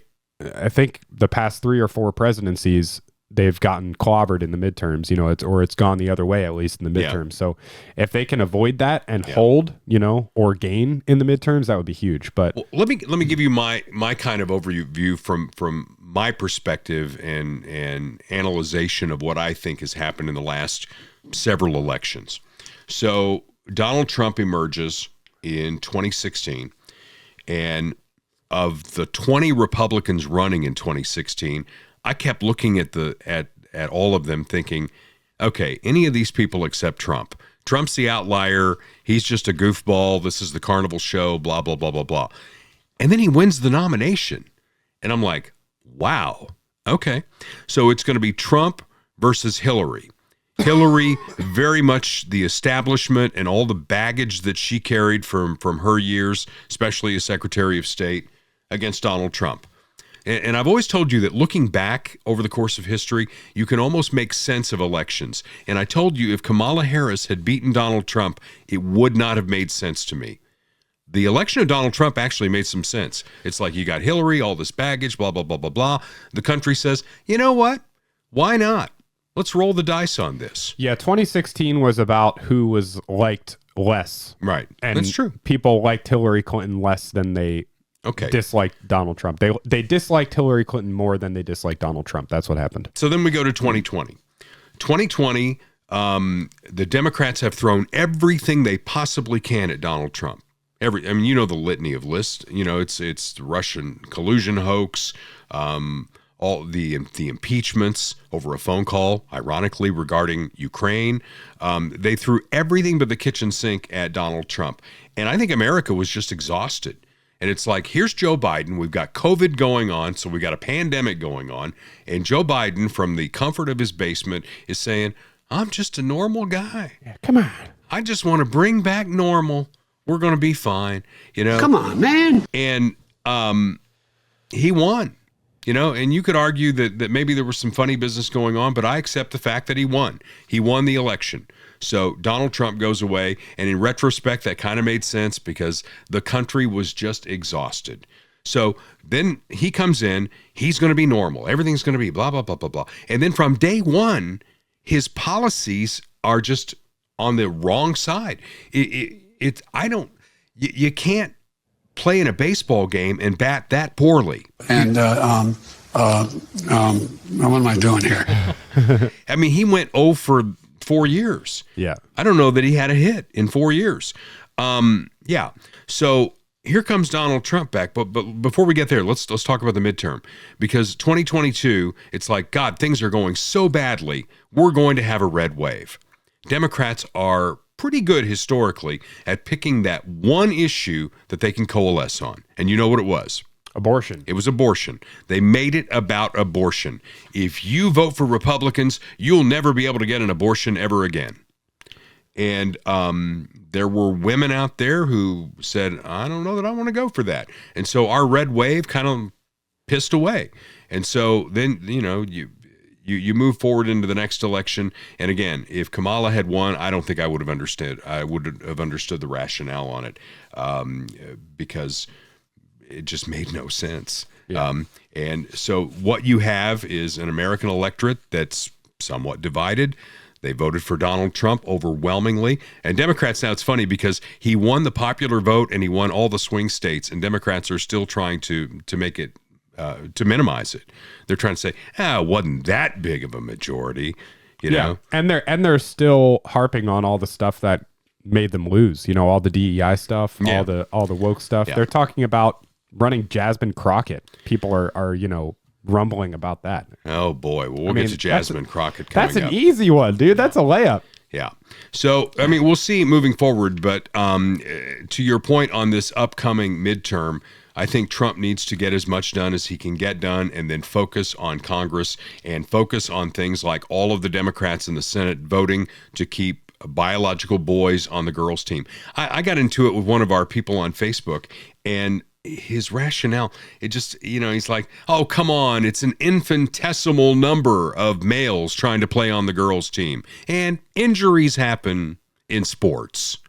I think the past 3 or 4 presidencies, they've gotten clobbered in the midterms, you know, it's gone the other way, at least in the midterms. Yeah. So if they can avoid that and hold, you know, or gain in the midterms, that would be huge. But well, let me give you my kind of overview from my perspective and analyzation of what I think has happened in the last several elections. So Donald Trump emerges in 2016, and of the 20 Republicans running in 2016, I kept looking at all of them thinking, okay, any of these people except Trump. Trump's the outlier. He's just a goofball. This is the carnival show, blah, blah, blah, blah, blah. And then he wins the nomination. And I'm like, wow, okay. So it's going to be Trump versus Hillary. Hillary, very much the establishment and all the baggage that she carried from her years, especially as Secretary of State, against Donald Trump. And I've always told you that looking back over the course of history, you can almost make sense of elections. And I told you if Kamala Harris had beaten Donald Trump, it would not have made sense to me. The election of Donald Trump actually made some sense. It's like you got Hillary, all this baggage, blah, blah, blah, blah, blah. The country says, you know what? Why not? Let's roll the dice on this. Yeah, 2016 was about who was liked less. Right. And that's true. People liked Hillary Clinton less than they disliked Donald Trump. They disliked Hillary Clinton more than they disliked Donald Trump. That's what happened. So then we go to 2020. 2020, the Democrats have thrown everything they possibly can at Donald Trump. I mean, you know the litany of lists. You know, it's the Russian collusion hoax, all the impeachments over a phone call, ironically, regarding Ukraine. They threw everything but the kitchen sink at Donald Trump. And I think America was just exhausted. And it's like, here's Joe Biden. We've got COVID going on, so we got a pandemic going on. And Joe Biden, from the comfort of his basement, is saying, I'm just a normal guy. Yeah, come on. I just want to bring back normal. We're going to be fine. You know? Come on, man. And he won. You know, and you could argue that maybe there was some funny business going on, but I accept the fact that he won. He won the election. So Donald Trump goes away, and in retrospect, that kind of made sense because the country was just exhausted. So then he comes in, he's going to be normal. Everything's going to be blah, blah, blah, blah, blah. And then from day one, his policies are just on the wrong side. You can't play in a baseball game and bat that poorly. And what am I doing here? I mean, he went 0 for 4 years. Yeah. I don't know that he had a hit in 4 years. Yeah. So here comes Donald Trump back. But before we get there, let's talk about the midterm, because 2022, it's like, God, things are going so badly. We're going to have a red wave. Democrats are pretty good historically at picking that one issue that they can coalesce on. And you know what it was? Abortion. It was abortion. They made it about abortion. If you vote for Republicans, you'll never be able to get an abortion ever again. And there were women out there who said, I don't know that I want to go for that. And so our red wave kind of pissed away. And so then, you know, you move forward into the next election. And again, if Kamala had won, I don't think I would have understood. I would have understood the rationale on it because it just made no sense. Yeah. And so what you have is an American electorate that's somewhat divided. They voted for Donald Trump overwhelmingly. And Democrats, now it's funny because he won the popular vote and he won all the swing states, and Democrats are still trying to make it, to minimize it. They're trying to say, it wasn't that big of a majority, you know? And they're still harping on all the stuff that made them lose, you know, all the DEI stuff, all the woke stuff. They're talking about running Jasmine Crockett. People are, you know, rumbling about that. Oh boy. Well, we'll get to Jasmine Crockett coming up. That's an easy one, dude. That's a layup. Yeah. So, I mean, we'll see moving forward, but to your point on this upcoming midterm, I think Trump needs to get as much done as he can get done and then focus on Congress and focus on things like all of the Democrats in the Senate voting to keep biological boys on the girls' team. I got into it with one of our people on Facebook, and his rationale, it just, he's like, oh, come on, it's an infinitesimal number of males trying to play on the girls' team, and injuries happen in sports.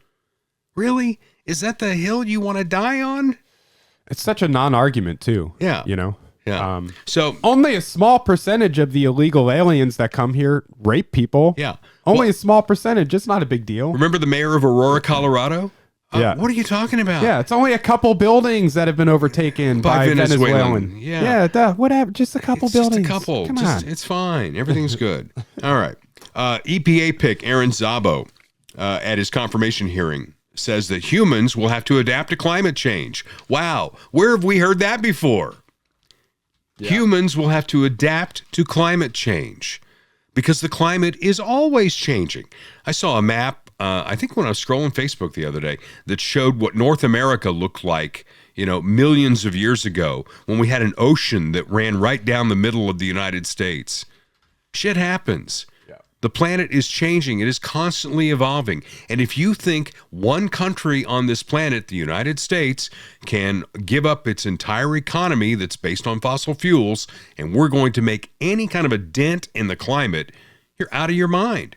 Really? Is that the hill you want to die on? It's such a non-argument too. Yeah. Yeah. So only a small percentage of the illegal aliens that come here rape people. Yeah. Only a small percentage. It's not a big deal. Remember the mayor of Aurora, Colorado? Yeah. What are you talking about? Yeah, it's only a couple buildings that have been overtaken by Venezuelan. Yeah. Whatever. Just a couple buildings. Just a couple. Come on. It's fine. Everything's good. All right. EPA pick Aaron Szabo at his confirmation hearing says that humans will have to adapt to climate change. Wow. Where have we heard that before? Yeah. Humans will have to adapt to climate change because the climate is always changing. I saw a map, I think when I was scrolling Facebook the other day, that showed what North America looked like, millions of years ago when we had an ocean that ran right down the middle of the United States. Shit happens. The planet is changing. It is constantly evolving. And if you think one country on this planet, the United States, can give up its entire economy that's based on fossil fuels, and we're going to make any kind of a dent in the climate, you're out of your mind.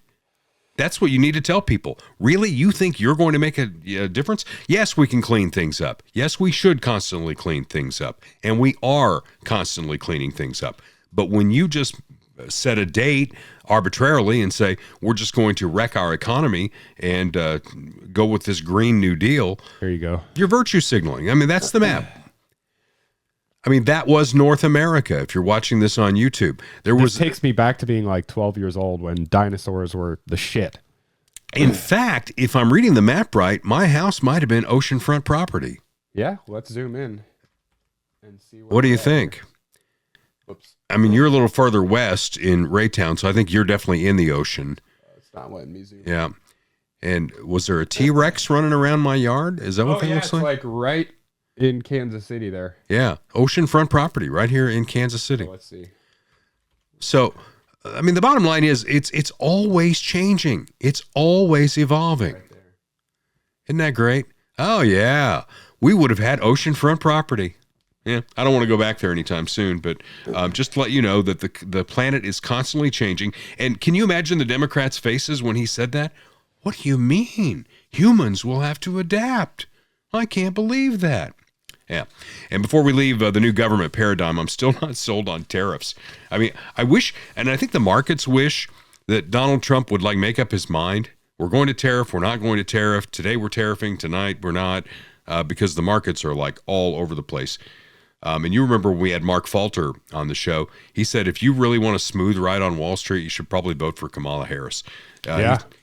That's what you need to tell people. Really? You think you're going to make a difference? Yes, we can clean things up. Yes, we should constantly clean things up. And we are constantly cleaning things up. But when you just set a date arbitrarily and say, we're just going to wreck our economy and go with this Green New Deal. There you go. You're virtue signaling. I mean, that's the map. I mean, that was North America. If you're watching this on YouTube, this takes me back to being like 12 years old when dinosaurs were the shit. In fact, if I'm reading the map right, my house might have been oceanfront property. Yeah, let's zoom in and see. What do you think? Whoops. I mean, you're a little further west in Raytown, so I think you're definitely in the ocean. It's not letting me zoom. Yeah. And was there a T-Rex running around my yard? Is that what that looks like? It's like right in Kansas City there. Yeah. Oceanfront property right here in Kansas City. Let's see. So, I mean, the bottom line is it's always changing. It's always evolving. Right there. Isn't that great? Oh, yeah. We would have had oceanfront property. Yeah, I don't want to go back there anytime soon, but just to let you know that the planet is constantly changing. And can you imagine the Democrats' faces when he said that? What do you mean? Humans will have to adapt. I can't believe that. Yeah. And before we leave the new government paradigm, I'm still not sold on tariffs. I mean, I wish, and I think the markets wish, that Donald Trump would make up his mind. We're going to tariff. We're not going to tariff. Today we're tariffing. Tonight we're not, because the markets are all over the place. And you remember when we had Mark Falter on the show, he said, if you really want a smooth ride on Wall Street, you should probably vote for Kamala Harris.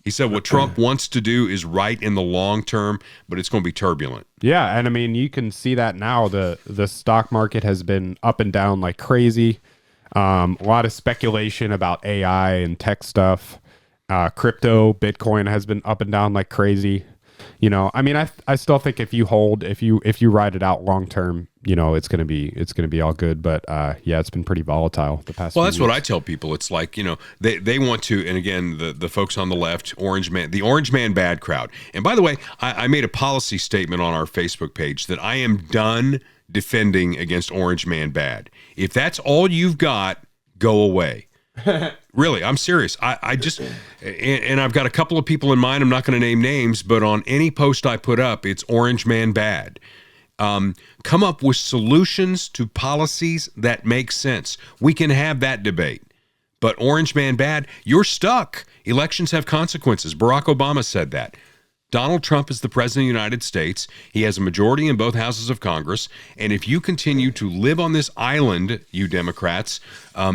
He said what Trump wants to do is right in the long term, but it's going to be turbulent. Yeah, and I mean, you can see that now. The stock market has been up and down like crazy. A lot of speculation about AI and tech stuff. Crypto, Bitcoin has been up and down like crazy. I mean, I still think if you ride it out long term, it's gonna be all good. But yeah, it's been pretty volatile the past. Well, few that's weeks. what I tell people. It's like, they want to, and again, the folks on the left, the Orange Man bad crowd. And by the way, I made a policy statement on our Facebook page that I am done defending against Orange Man bad. If that's all you've got, go away. Really, I'm serious. I just, and I've got a couple of people in mind. I'm not going to name names, but on any post I put up, it's Orange Man bad. Come up with solutions to policies that make sense. We can have that debate. But Orange Man bad, you're stuck. Elections have consequences. Barack Obama said that. Donald Trump is the president of the United States. He has a majority in both houses of Congress. And if you continue to live on this island, you Democrats,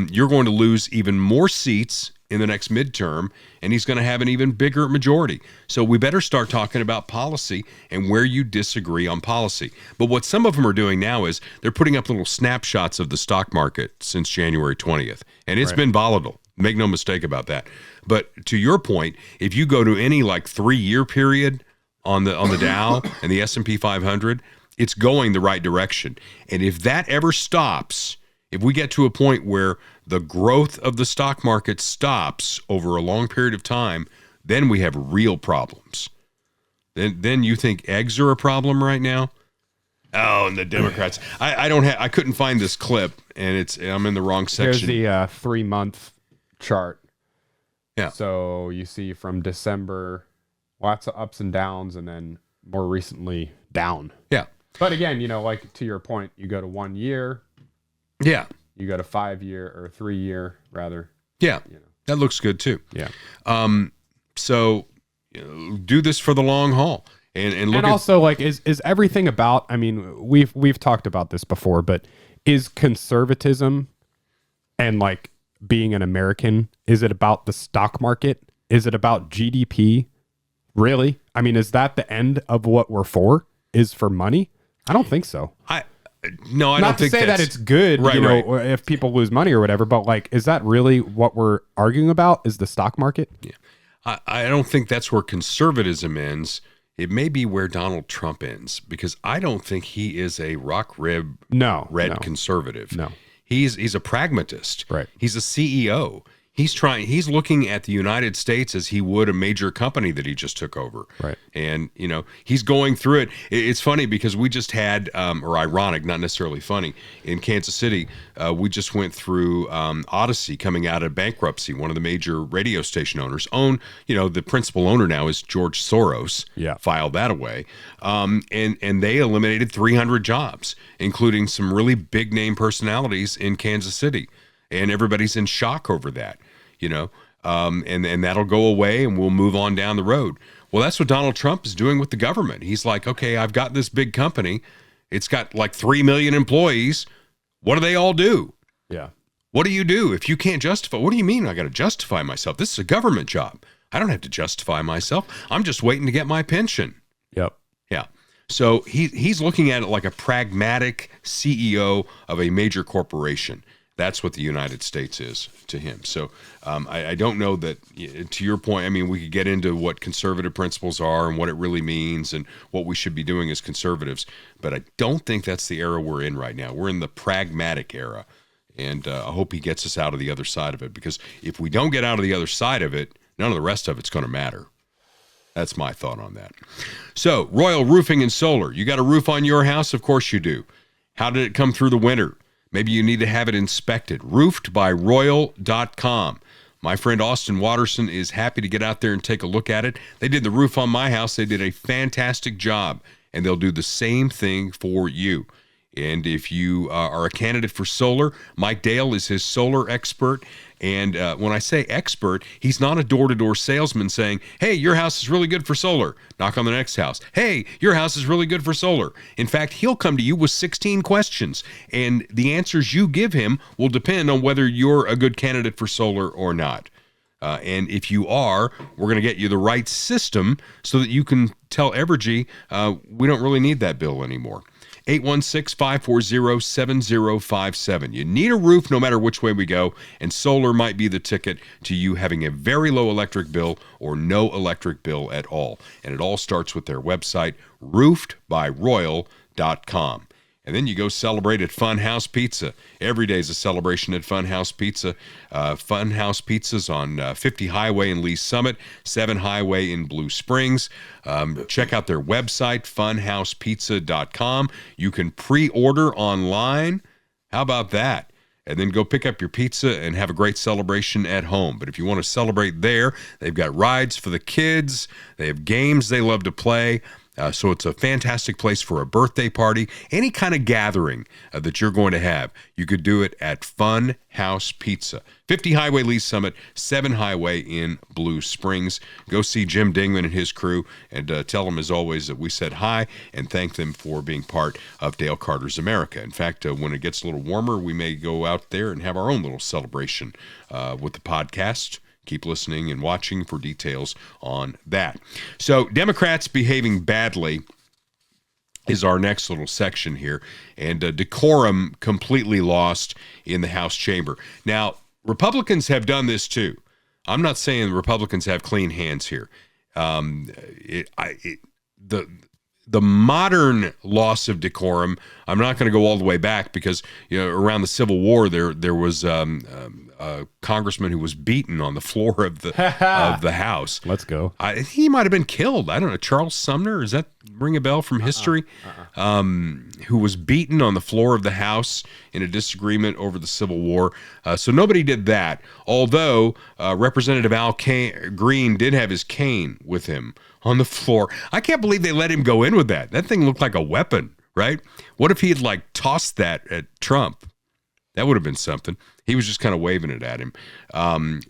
you're going to lose even more seats in the next midterm, and he's going to have an even bigger majority. So we better start talking about policy and where you disagree on policy. But what some of them are doing now is they're putting up little snapshots of the stock market since January 20th, and it's been volatile. Make no mistake about that. But to your point, if you go to any 3-year period on the Dow and the S&P 500, it's going the right direction. And if that ever stops, if we get to a point where the growth of the stock market stops over a long period of time, then we have real problems. Then you think eggs are a problem right now? Oh, and the Democrats. I couldn't find this clip, and I'm in the wrong section. Here's the 3-month chart. Yeah. So you see from December, lots of ups and downs, and then more recently down. Yeah. But again, like to your point, you go to 1 year. Yeah. You go to 5 year or 3 year rather. Yeah. That looks good too. Yeah. So do this for the long haul. And look and also, like, is everything about? I mean, we've talked about this before, but is conservatism and like being an American, is it about the stock market? Is it about GDP? Really? I mean, is that the end of what we're for? Is for money? I don't think so. I don't Not to think say that it's good, right, if people lose money or whatever, but like, is that really what we're arguing about? Is the stock market? Yeah. I don't think that's where conservatism ends. It may be where Donald Trump ends, because I don't think he is a rock rib conservative. No. He's a pragmatist. Right. He's a CEO. He's looking at the United States as he would a major company that he just took over. Right. And, he's going through it. It's funny because we just had, or ironic, not necessarily funny, in Kansas City, we just went through Odyssey coming out of bankruptcy. One of the major radio station owners the principal owner now is George Soros. Yeah. Filed that away. And they eliminated 300 jobs, including some really big name personalities in Kansas City. And everybody's in shock over that, and that'll go away and we'll move on down the road. Well, that's what Donald Trump is doing with the government. He's like, okay, I've got this big company. It's got like 3 million employees. What do they all do? Yeah. What do you do if you can't justify? What do you mean I got to justify myself? This is a government job. I don't have to justify myself. I'm just waiting to get my pension. Yep. Yeah. So he's looking at it like a pragmatic CEO of a major corporation. That's what the United States is to him. So I don't know that, to your point, I mean, we could get into what conservative principles are and what it really means and what we should be doing as conservatives. But I don't think that's the era we're in right now. We're in the pragmatic era. And I hope he gets us out of the other side of it, because if we don't get out of the other side of it, none of the rest of it's going to matter. That's my thought on that. So, Royal Roofing and Solar. You got a roof on your house? Of course you do. How did it come through the winter? Maybe you need to have it inspected. Roofedbyroyal.com. My friend Austin Watterson is happy to get out there and take a look at it. They did the roof on my house. They did a fantastic job, and they'll do the same thing for you. And if you are a candidate for solar, Mike Dale is his solar expert. And when I say expert, he's not a door-to-door salesman saying, hey, your house is really good for solar. Knock on the next house. Hey, your house is really good for solar. In fact, he'll come to you with 16 questions, and the answers you give him will depend on whether you're a good candidate for solar or not. And if you are, we're going to get you the right system so that you can tell Evergy, we don't really need that bill anymore. 816-540-7057. You need a roof no matter which way we go, and solar might be the ticket to you having a very low electric bill or no electric bill at all. And it all starts with their website, roofedbyroyal.com. And then you go celebrate at Funhouse Pizza. Every day is a celebration at Funhouse Pizza. Funhouse Pizza's on 50 Highway in Lee Summit, 7 Highway in Blue Springs. Check out their website, funhousepizza.com. You can pre-order online. How about that? And then go pick up your pizza and have a great celebration at home. But if you want to celebrate there, they've got rides for the kids. They have games they love to play. So it's a fantastic place for a birthday party, any kind of gathering that you're going to have. You could do it at Fun House Pizza, 50 Highway Lee Summit, 7 Highway in Blue Springs. Go see Jim Dingman and his crew, and tell them, as always, that we said hi and thank them for being part of Dale Carter's America. In fact, when it gets a little warmer, we may go out there and have our own little celebration with the podcast. Keep listening and watching for details on that. So, Democrats behaving badly is our next little section here, and decorum completely lost in the House chamber. Now, Republicans have done this too. I'm not saying Republicans have clean hands here. The modern loss of decorum, I'm not going to go all the way back, because around the Civil War there was a a congressman who was beaten on the floor of the House. Let's go. He might have been killed. I don't know. Charles Sumner, does that ring a bell from history? Who was beaten on the floor of the House in a disagreement over the Civil War. So nobody did that. Although Representative Al Green did have his cane with him on the floor. I can't believe they let him go in with that. That thing looked like a weapon, right? What if he had like tossed that at Trump? That would have been something. He was just kind of waving it at him.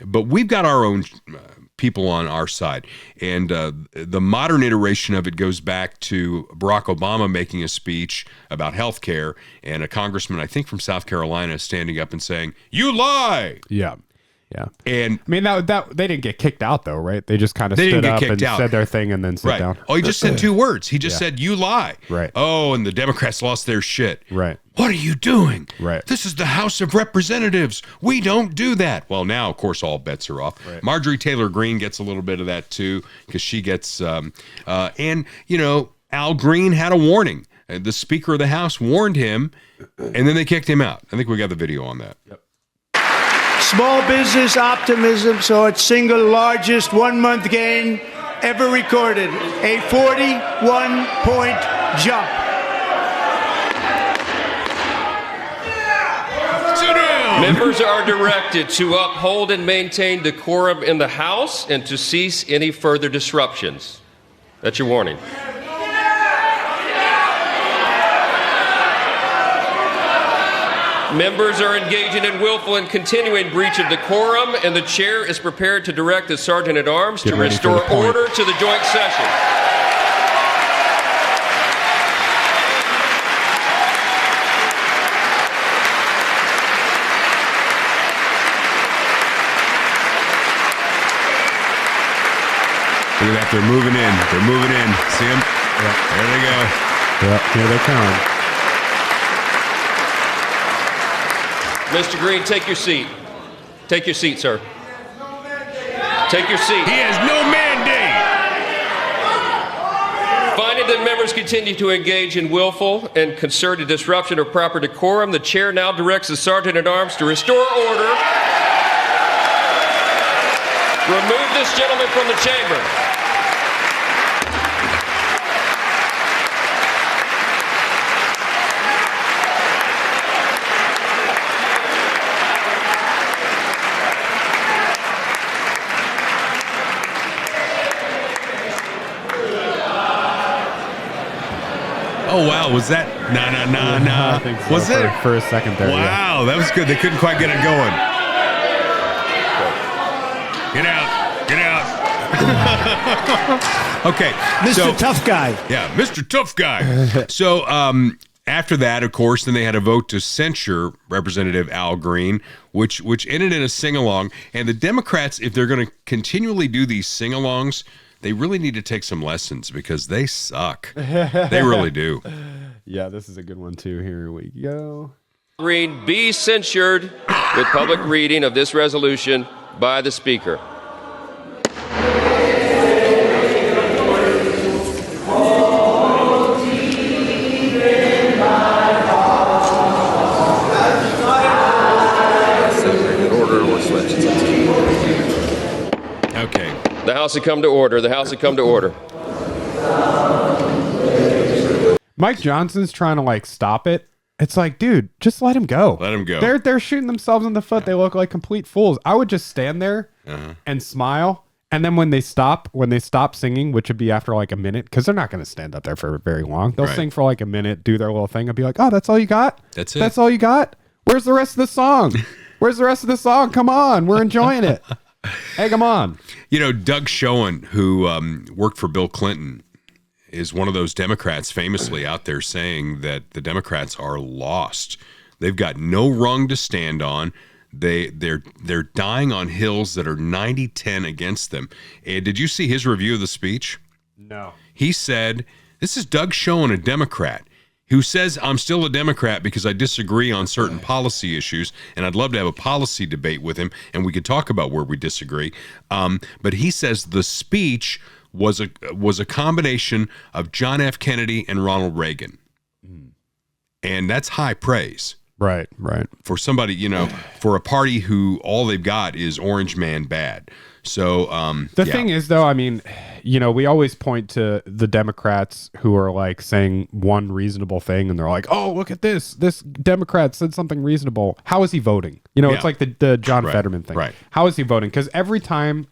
But we've got our own people on our side. And the modern iteration of it goes back to Barack Obama making a speech about health care and a congressman, I think from South Carolina, standing up and saying, "You lie." Yeah. Yeah. And I mean, that they didn't get kicked out, though, right? They just kind of stood up and said their thing and then sit down. Oh, he just said 2 words. He just said, "You lie." Right. Oh, and the Democrats lost their shit. Right. What are you doing? Right. This is the House of Representatives. We don't do that. Well, now, of course, all bets are off. Right. Marjorie Taylor Greene gets a little bit of that, too, because she gets, and, Al Green had a warning. The Speaker of the House warned him, and then they kicked him out. I think we got the video on that. Yep. Small business optimism saw its single largest 1-month gain ever recorded, a 41-point jump. Members are directed to uphold and maintain decorum in the House and to cease any further disruptions. That's your warning. Members are engaging in willful and continuing breach of decorum, and the chair is prepared to direct the Sergeant-at-Arms to restore order to the joint session. Look at that. They're moving in. They're moving in. See them? Yep. There they go. Yep. Here they come. Mr. Green, take your seat. Take your seat, sir. Take your seat. He has no mandate. Finding that members continue to engage in willful and concerted disruption of proper decorum, the chair now directs the Sergeant-at-Arms to restore order. Remove this gentleman from the chamber. Oh, wow. Was that? Nah. I think so. Was it? For a second there. Wow. That was good. They couldn't quite get it going. Get out. Get out. Okay. Mr. Tough Guy. Yeah, Mr. Tough Guy. So after that, of course, then they had a vote to censure Representative Al Green, which ended in a sing-along. And the Democrats, if they're going to continually do these sing-alongs, they really need to take some lessons because they suck. They really do. Yeah, this is a good one, too. Here we go. Green be censured with public reading of this resolution by the Speaker. Okay. The House had come to order. The House had come to order. Mike Johnson's trying to like stop it. It's like, dude, just let him go. Let him go. They're shooting themselves in the foot. They look like complete fools. I would just stand there and smile. And then when they stop singing, which would be after like a minute, because they're not going to stand up there for very long. They'll sing for like a minute, do their little thing, and be like, oh, that's all you got? That's it. That's all you got? Where's the rest of the song? Where's the rest of the song? Come on. We're enjoying it. Hey, come on. You know, Doug Schoen, who worked for Bill Clinton, is one of those Democrats famously out there saying that the Democrats are lost. They've got no rung to stand on. They're dying on hills that are 90-10 against them. And did you see his review of the speech? No. He said, this is Doug Schoen, a Democrat, who says, I'm still a Democrat because I disagree on certain policy issues, and I'd love to have a policy debate with him, and we could talk about where we disagree. But he says the speech was a combination of John F. Kennedy and Ronald Reagan. And that's high praise. Right. For somebody, for a party who all they've got is Orange Man bad. So the thing is, though, I mean, we always point to the Democrats who are like saying one reasonable thing, and they're like, "Oh, look at this! This Democrat said something reasonable. How is he voting?" It's like the John Fetterman thing. Right. How is he voting? Because every time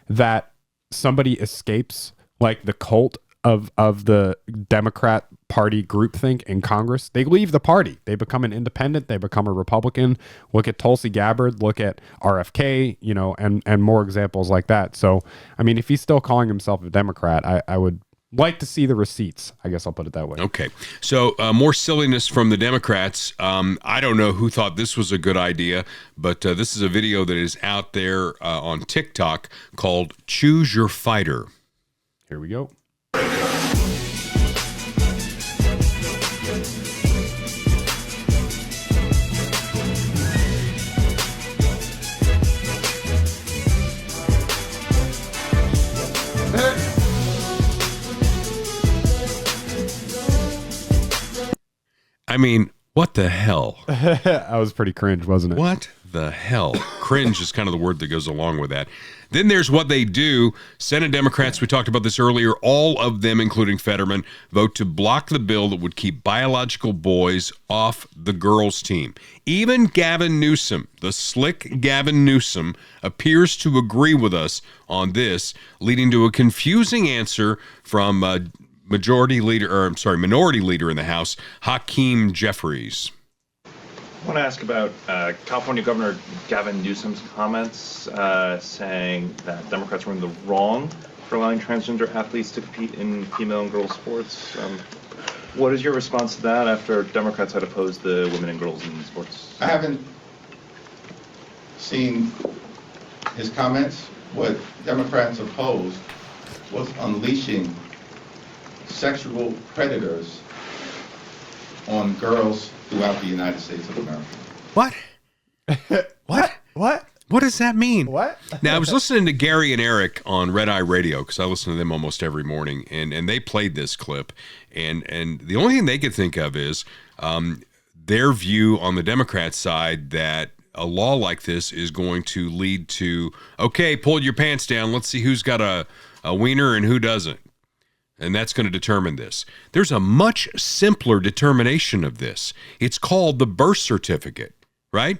that somebody escapes like the cult of the Democrat Party groupthink in Congress, they leave the party. They become an independent. They become a Republican. Look at Tulsi Gabbard. Look at RFK. And more examples like that. So, I mean, if he's still calling himself a Democrat, I would like to see the receipts. I guess I'll put it that way. Okay. So more silliness from the Democrats. I don't know who thought this was a good idea, but this is a video that is out there on TikTok called "Choose Your Fighter." Here we go. I mean, what the hell? That was pretty cringe, wasn't it? What the hell? Cringe is kind of the word that goes along with that. Then there's what they do. Senate Democrats, we talked about this earlier, all of them, including Fetterman, vote to block the bill that would keep biological boys off the girls' team. Even Gavin Newsom, the slick Gavin Newsom, appears to agree with us on this, leading to a confusing answer from minority leader in the House, Hakeem Jeffries. I want to ask about California Governor Gavin Newsom's comments saying that Democrats were in the wrong for allowing transgender athletes to compete in female and girls sports. What is your response to that after Democrats had opposed the women and girls in sports? I haven't seen his comments. What Democrats opposed was unleashing sexual predators on girls throughout the United States of America. What? What does that mean? What? Now, I was listening to Gary and Eric on Red Eye Radio, because I listen to them almost every morning, and they played this clip, and the only thing they could think of is their view on the Democrat side that a law like this is going to lead to, okay, pull your pants down, let's see who's got a wiener and who doesn't. And that's going to determine this. There's a much simpler determination of this. It's called the birth certificate, right?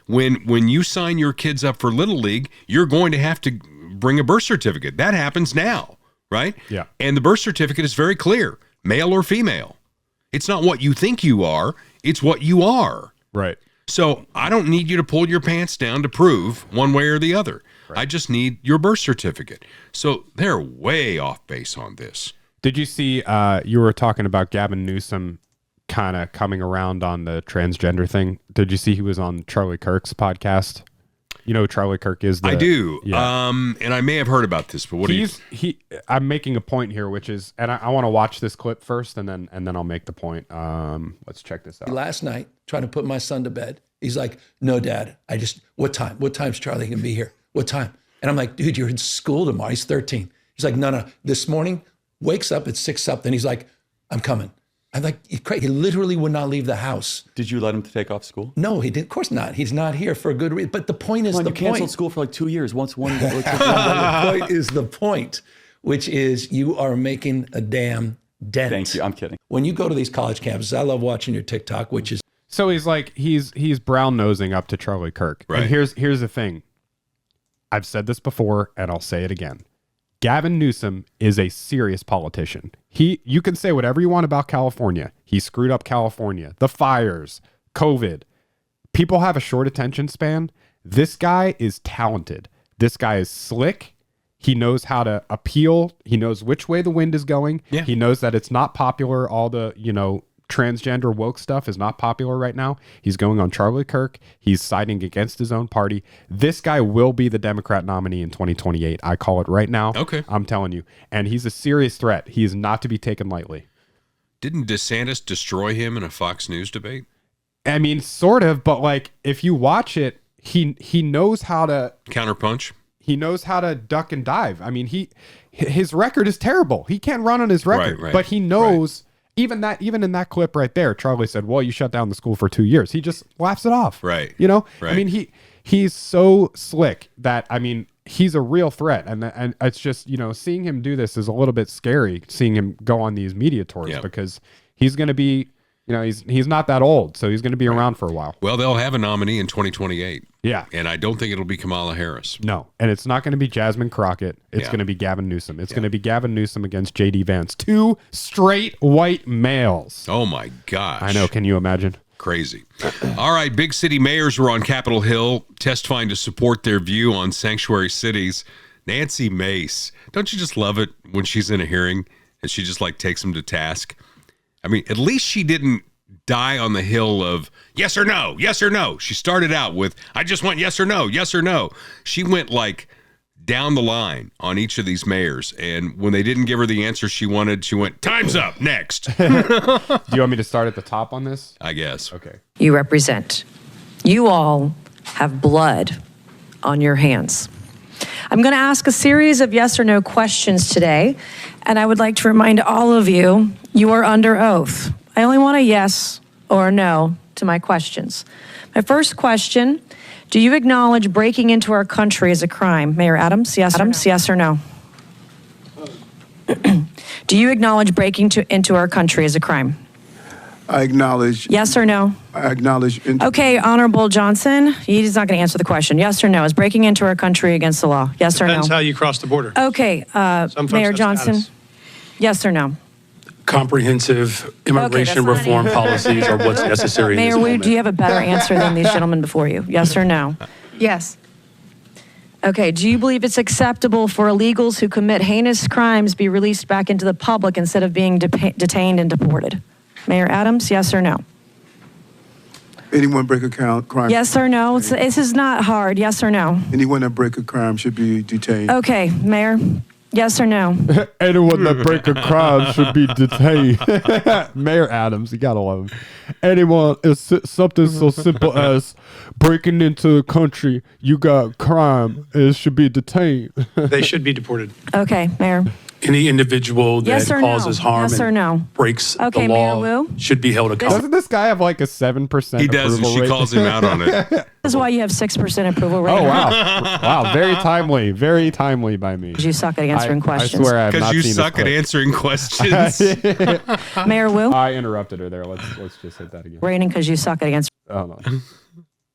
When you sign your kids up for Little League, you're going to have to bring a birth certificate. That happens now, right? Yeah. And the birth certificate is very clear, male or female. It's not what you think you are, it's what you are. Right. So I don't need you to pull your pants down to prove one way or the other. Right. I just need your birth certificate. So they're way off base on this. Did you see, you were talking about Gavin Newsom kind of coming around on the transgender thing. Did you see he was on Charlie Kirk's podcast? You know who Charlie Kirk is? I do. Yeah. And I may have heard about this, but I'm making a point here, which is, and I want to watch this clip first, and then I'll make the point. Let's check this out. Last night, trying to put my son to bed, he's like, "No, Dad, what time? What time's Charlie going to be here? What time?" And I'm like, "Dude, you're in school tomorrow." He's 13. He's like, No. This morning, wakes up at 6 up, then he's like, "I'm coming." I'm like, he literally would not leave the house. Did you let him take off school? No, he did. Of course not. He's not here for a good reason. But the point is you canceled school for like 2 years. The point is the point, which is you are making a damn dent. Thank you. I'm kidding. When you go to these college campuses, I love watching your TikTok, which is. So he's like, he's brown nosing up to Charlie Kirk. Right. And here's the thing. I've said this before, and I'll say it again. Gavin Newsom is a serious politician. You can say whatever you want about California. He screwed up California. The fires, COVID. People have a short attention span. This guy is talented. This guy is slick. He knows how to appeal. He knows which way the wind is going. Yeah. He knows that it's not popular. All the, transgender woke stuff is not popular right now. He's going on Charlie Kirk. He's siding against his own party. This guy will be the Democrat nominee in 2028. I call it right now. Okay. I'm telling you. And he's a serious threat. He is not to be taken lightly. Didn't DeSantis destroy him in a Fox News debate? I mean, sort of, but like if you watch it, he knows how to counterpunch. He knows how to duck and dive. I mean, his record is terrible. He can't run on his record, Right. but he knows even in that clip right there, Charlie said, well, you shut down the school for 2 years. He just laughs it off. Right. You know, Right. I mean, he's so slick that, I mean, he's a real threat. And it's just, you know, seeing him do this is a little bit scary, seeing him go on these media tours, because he's going to be, you know, he's not that old, so he's going to be around for a while. Well, they'll have a nominee in 2028. Yeah. And I don't think it'll be Kamala Harris. No. And it's not going to be Jasmine Crockett. It's going to be Gavin Newsom. It's going to be Gavin Newsom against J.D. Vance. 2 straight white males. Oh, my gosh. I know. Can you imagine? Crazy. All right. Big city mayors were on Capitol Hill testifying to support their view on sanctuary cities. Nancy Mace. Don't you just love it when she's in a hearing and she just like takes them to task? I mean, at least she didn't die on the hill of yes or no, yes or no. She started out with, I just want yes or no, yes or no. She went like down the line on each of these mayors. And when they didn't give her the answer she wanted, she went, time's up, next. Do you want me to start at the top on this? I guess. Okay. You represent. You all have blood on your hands. I'm going to ask a series of yes or no questions today, and I would like to remind all of you, you are under oath. I only want a yes or a no to my questions. My first question, do you acknowledge breaking into our country is a crime? Mayor Adams, yes or no? Do you acknowledge breaking into our country is a crime? I acknowledge. Yes or no? I acknowledge. Okay, Honorable Johnson, he's not going to answer the question. Yes or no? Is breaking into our country against the law? Yes or no? Depends how you cross the border. Okay, Mayor Johnson, yes or no? Comprehensive immigration reform policies are what's necessary in this Mayor Wu, moment. do you have a better answer than these gentlemen before you? Yes or no? Yes. Okay, do you believe it's acceptable for illegals who commit heinous crimes be released back into the public instead of being detained and deported? Mayor Adams, yes or no? Anyone break a crime? Yes or no? This is not hard. Yes or no? Anyone that break a crime should be detained. Okay, Mayor, yes or no? Anyone that break a crime should be detained. Mayor Adams, you gotta love him. Anyone, it's something so simple as breaking into a country, you got crime, it should be detained. They should be deported. Okay, Mayor. Any individual that Yes or no? causes harm Yes or and no? breaks Okay, the law Mayor Wu? should be held accountable. Doesn't this guy have like a 7% He does, and approval she rate? calls him out on it. This is why you have 6% approval rate. Oh, wow. Wow, very timely by me. You suck at answering questions. I swear I have not Because you seen suck this at clip. answering questions. Mayor Wu? I interrupted her there. Let's just hit that again. Raining because you suck at answering. Oh, no.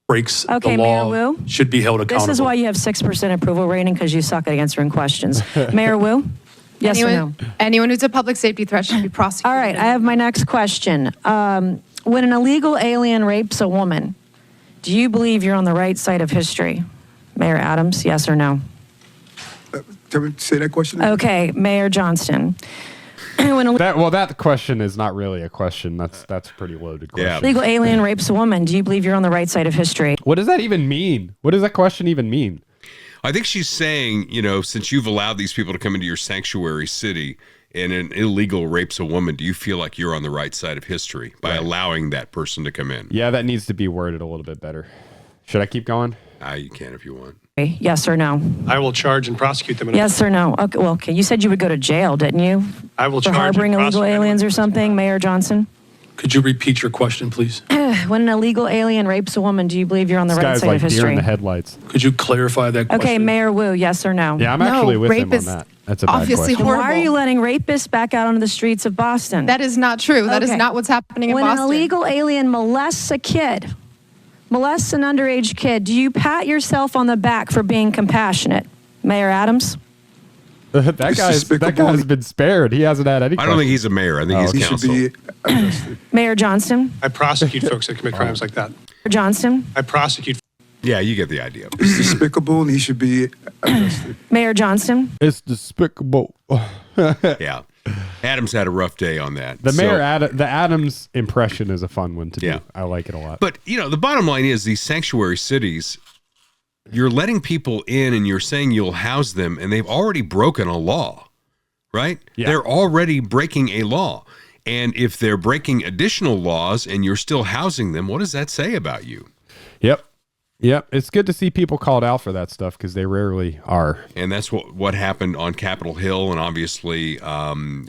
Breaks Okay, the law Mayor Wu? should be held accountable. This is why you have 6% approval rating because you suck at answering questions. Mayor Wu? Yes or no? Anyone who's a public safety threat should be prosecuted. All right, I have my next question. When an illegal alien rapes a woman, do you believe you're on the right side of history? Mayor Adams, yes or no? Say that question again. Okay, Mayor Johnston. That question is not really a question. That's a pretty loaded question. Illegal alien rapes a woman, do you believe you're on the right side of history? What does that even mean? What does that question even mean? I think she's saying, you know, since you've allowed these people to come into your sanctuary city and an illegal rapes a woman, do you feel like you're on the right side of history by allowing that person to come in? Yeah, that needs to be worded a little bit better. Should I keep going? You can if you want. Yes or no? I will charge and prosecute them. Yes or no? Okay, well, okay. You said you would go to jail, didn't you? I will For charge harboring and illegal prosecute aliens or something, Mayor Johnson? Could you repeat your question, please? When an illegal alien rapes a woman, do you believe you're on the This right guy's side like of deer in history? the headlights. Could you clarify that question? Okay, Mayor Wu, yes or no? Yeah, I'm actually with him rape on is that. That's a bad obviously question. horrible. Why are you letting rapists back out onto the streets of Boston? That is not true. That is Okay. not what's happening in When Boston. an illegal alien molests a kid, molests an underage kid, do you pat yourself on the back for being compassionate? Mayor Adams? that guy's been spared. He hasn't had any. I don't think he's a mayor. I think he's He should counsel. be arrested. Mayor Johnston? I prosecute folks that commit crimes like that. Mayor Johnston? I prosecute. Yeah, you get the idea. It's despicable, and he should be arrested. Mayor Johnston? It's despicable. Yeah. Adams had a rough day on that. The So- mayor, the Adams impression is a fun one to do. Yeah. I like it a lot. But, you know, the bottom line is these sanctuary cities, you're letting people in and you're saying you'll house them, and they've already broken a law, right? Yeah. They're already breaking a law. And if they're breaking additional laws and you're still housing them, what does that say about you? Yep. Yep, it's good to see people called out for that stuff because they rarely are. And that's what happened on Capitol Hill. And obviously, Tom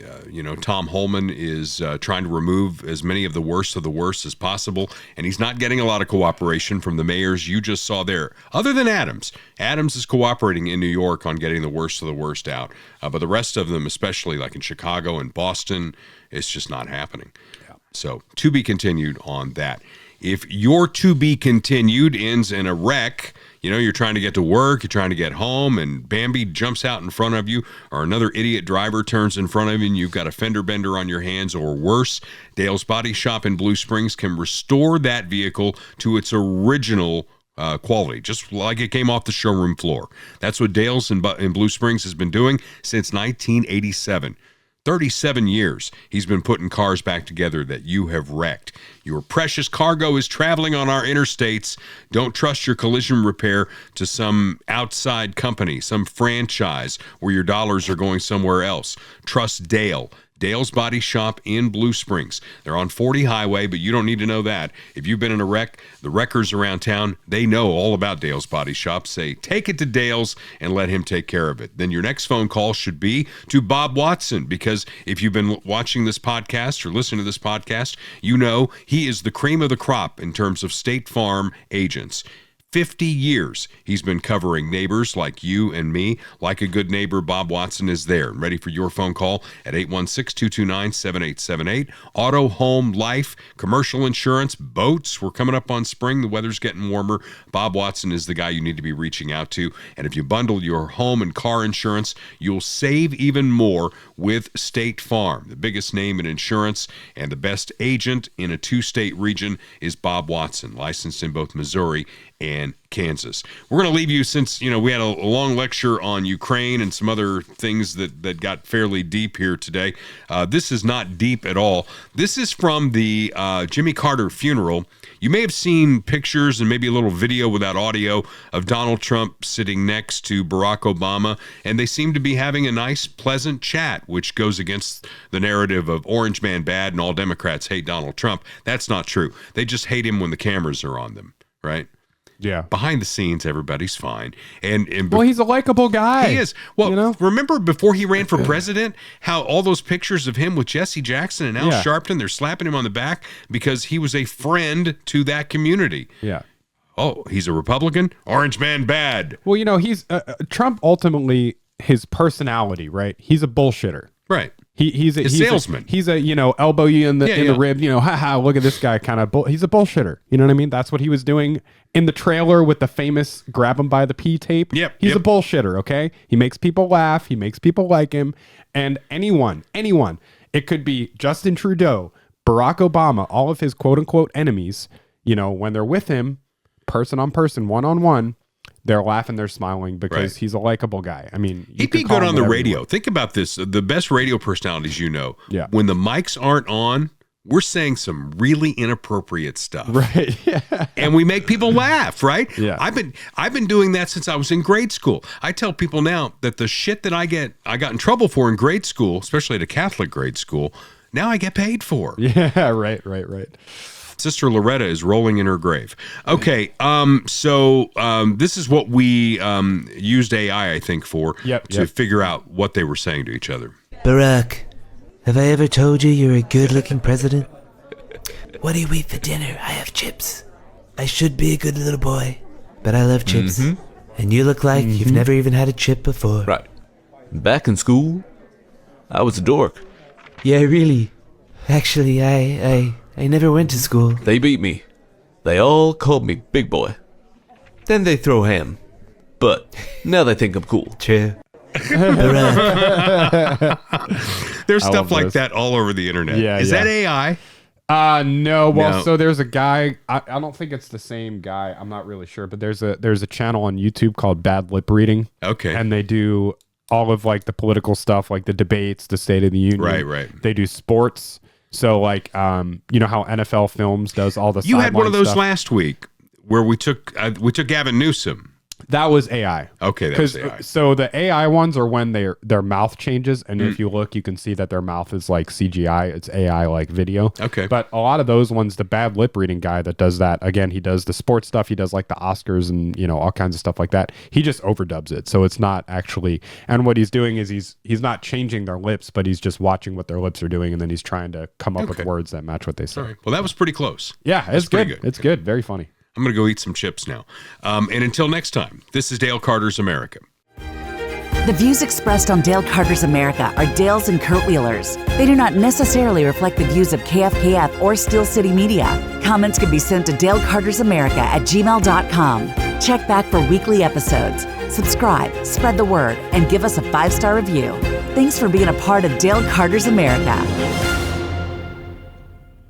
Holman is trying to remove as many of the worst as possible. And he's not getting a lot of cooperation from the mayors you just saw there, other than Adams. Adams is cooperating in New York on getting the worst out. But the rest of them, especially like in Chicago and Boston, it's just not happening. Yeah. So to be continued on that. If your to be continued ends in a wreck, you're trying to get to work, you're trying to get home, and Bambi jumps out in front of you, or another idiot driver turns in front of you, and you've got a fender bender on your hands, or worse, Dale's Body Shop in Blue Springs can restore that vehicle to its original quality, just like it came off the showroom floor. That's what Dale's in Blue Springs has been doing since 1987. 37 years he's been putting cars back together that you have wrecked. Your precious cargo is traveling on our interstates. Don't trust your collision repair to some outside company, some franchise where your dollars are going somewhere else. Trust Dale. Dale's Body Shop in Blue Springs. They're on 40 Highway, but you don't need to know that. If you've been in a wreck, the wreckers around town, they know all about Dale's Body Shop. Say, take it to Dale's and let him take care of it. Then your next phone call should be to Bob Watson, because if you've been watching this podcast or listening to this podcast, you know he is the cream of the crop in terms of State Farm agents. 50 years he's been covering neighbors like you and me. Like a good neighbor, Bob Watson is there, ready for your phone call at 816-229-7878. Auto, home, life, commercial insurance, boats. We're coming up on spring. The weather's getting warmer. Bob Watson is the guy you need to be reaching out to. And if you bundle your home and car insurance, you'll save even more with State Farm. The biggest name in insurance and the best agent in a 2-state region is Bob Watson, licensed in both Missouri and Kansas. We're going to leave you, since we had a long lecture on Ukraine and some other things that got fairly deep here today. This is not deep at all. This is from the Jimmy Carter funeral. You may have seen pictures and maybe a little video without audio of Donald Trump sitting next to Barack Obama, and they seem to be having a nice, pleasant chat, which goes against the narrative of Orange Man bad and all Democrats hate Donald Trump. That's not true. They just hate him when the cameras are on them, right? Yeah. Behind the scenes, everybody's fine. And well, he's a likable guy. He is. Well, remember before he ran for president, how all those pictures of him with Jesse Jackson and Al Sharpton, they're slapping him on the back because he was a friend to that community. Yeah. Oh, he's a Republican? Orange Man bad. Well, he's Trump ultimately, his personality, right? He's a bullshitter. Right. He's a salesman. He's a elbow you in the rib. Haha, look at this guy. He's a bullshitter. You know what I mean? That's what he was doing in the trailer with the famous grab him by the pee tape. Yep. He's a bullshitter. Okay. He makes people laugh. He makes people like him. And anyone. It could be Justin Trudeau, Barack Obama, all of his quote unquote enemies. When they're with him, person on person, one on one, they're laughing, they're smiling because he's a likable guy. I mean, he'd be good on the radio. Think about this. The best radio personalities, yeah. When the mics aren't on, we're saying some really inappropriate stuff. Right. Yeah. And we make people laugh, right? Yeah. I've been doing that since I was in grade school. I tell people now that the shit that I got in trouble for in grade school, especially at a Catholic grade school, now I get paid for. Yeah, right. Sister Loretta is rolling in her grave. Okay, so this is what we used AI, I think, for to figure out what they were saying to each other. Barack, have I ever told you you're a good-looking president? What do you eat for dinner? I have chips. I should be a good little boy, but I love chips. Mm-hmm. And you look like you've never even had a chip before. Right. Back in school, I was a dork. Yeah, really. Actually, I never went to school. They beat me. They all called me big boy. Then they throw ham. But now they think I'm cool. True. There's stuff like that all over the internet. Yeah, Is that AI? No. Well, No. so there's a guy. I don't think it's the same guy. I'm not really sure, but there's a channel on YouTube called Bad Lip Reading. Okay. And they do all of like the political stuff, like the debates, the State of the Union. Right. They do sports. So like, how NFL Films does all the. You had one of those stuff. last week where we took Gavin Newsom. That was AI. Okay, that was AI. So the AI ones are when their mouth changes, and if you look, you can see that their mouth is like CGI. It's AI like video. Okay. But a lot of those ones, the bad lip reading guy that does that, again, he does the sports stuff. He does like the Oscars and all kinds of stuff like that. He just overdubs it, so it's not actually. And what he's doing is he's not changing their lips, but he's just watching what their lips are doing, and then he's trying to come up with words that match what they say. All right. Well, that was pretty close. Yeah, it's good. It's good. Very funny. I'm going to go eat some chips now. And until next time, this is Dale Carter's America. The views expressed on Dale Carter's America are Dale's and Kurt Wheeler's. They do not necessarily reflect the views of KFKF or Steel City Media. Comments can be sent to dalecartersamerica@gmail.com. Check back for weekly episodes. Subscribe, spread the word, and give us a 5-star review. Thanks for being a part of Dale Carter's America.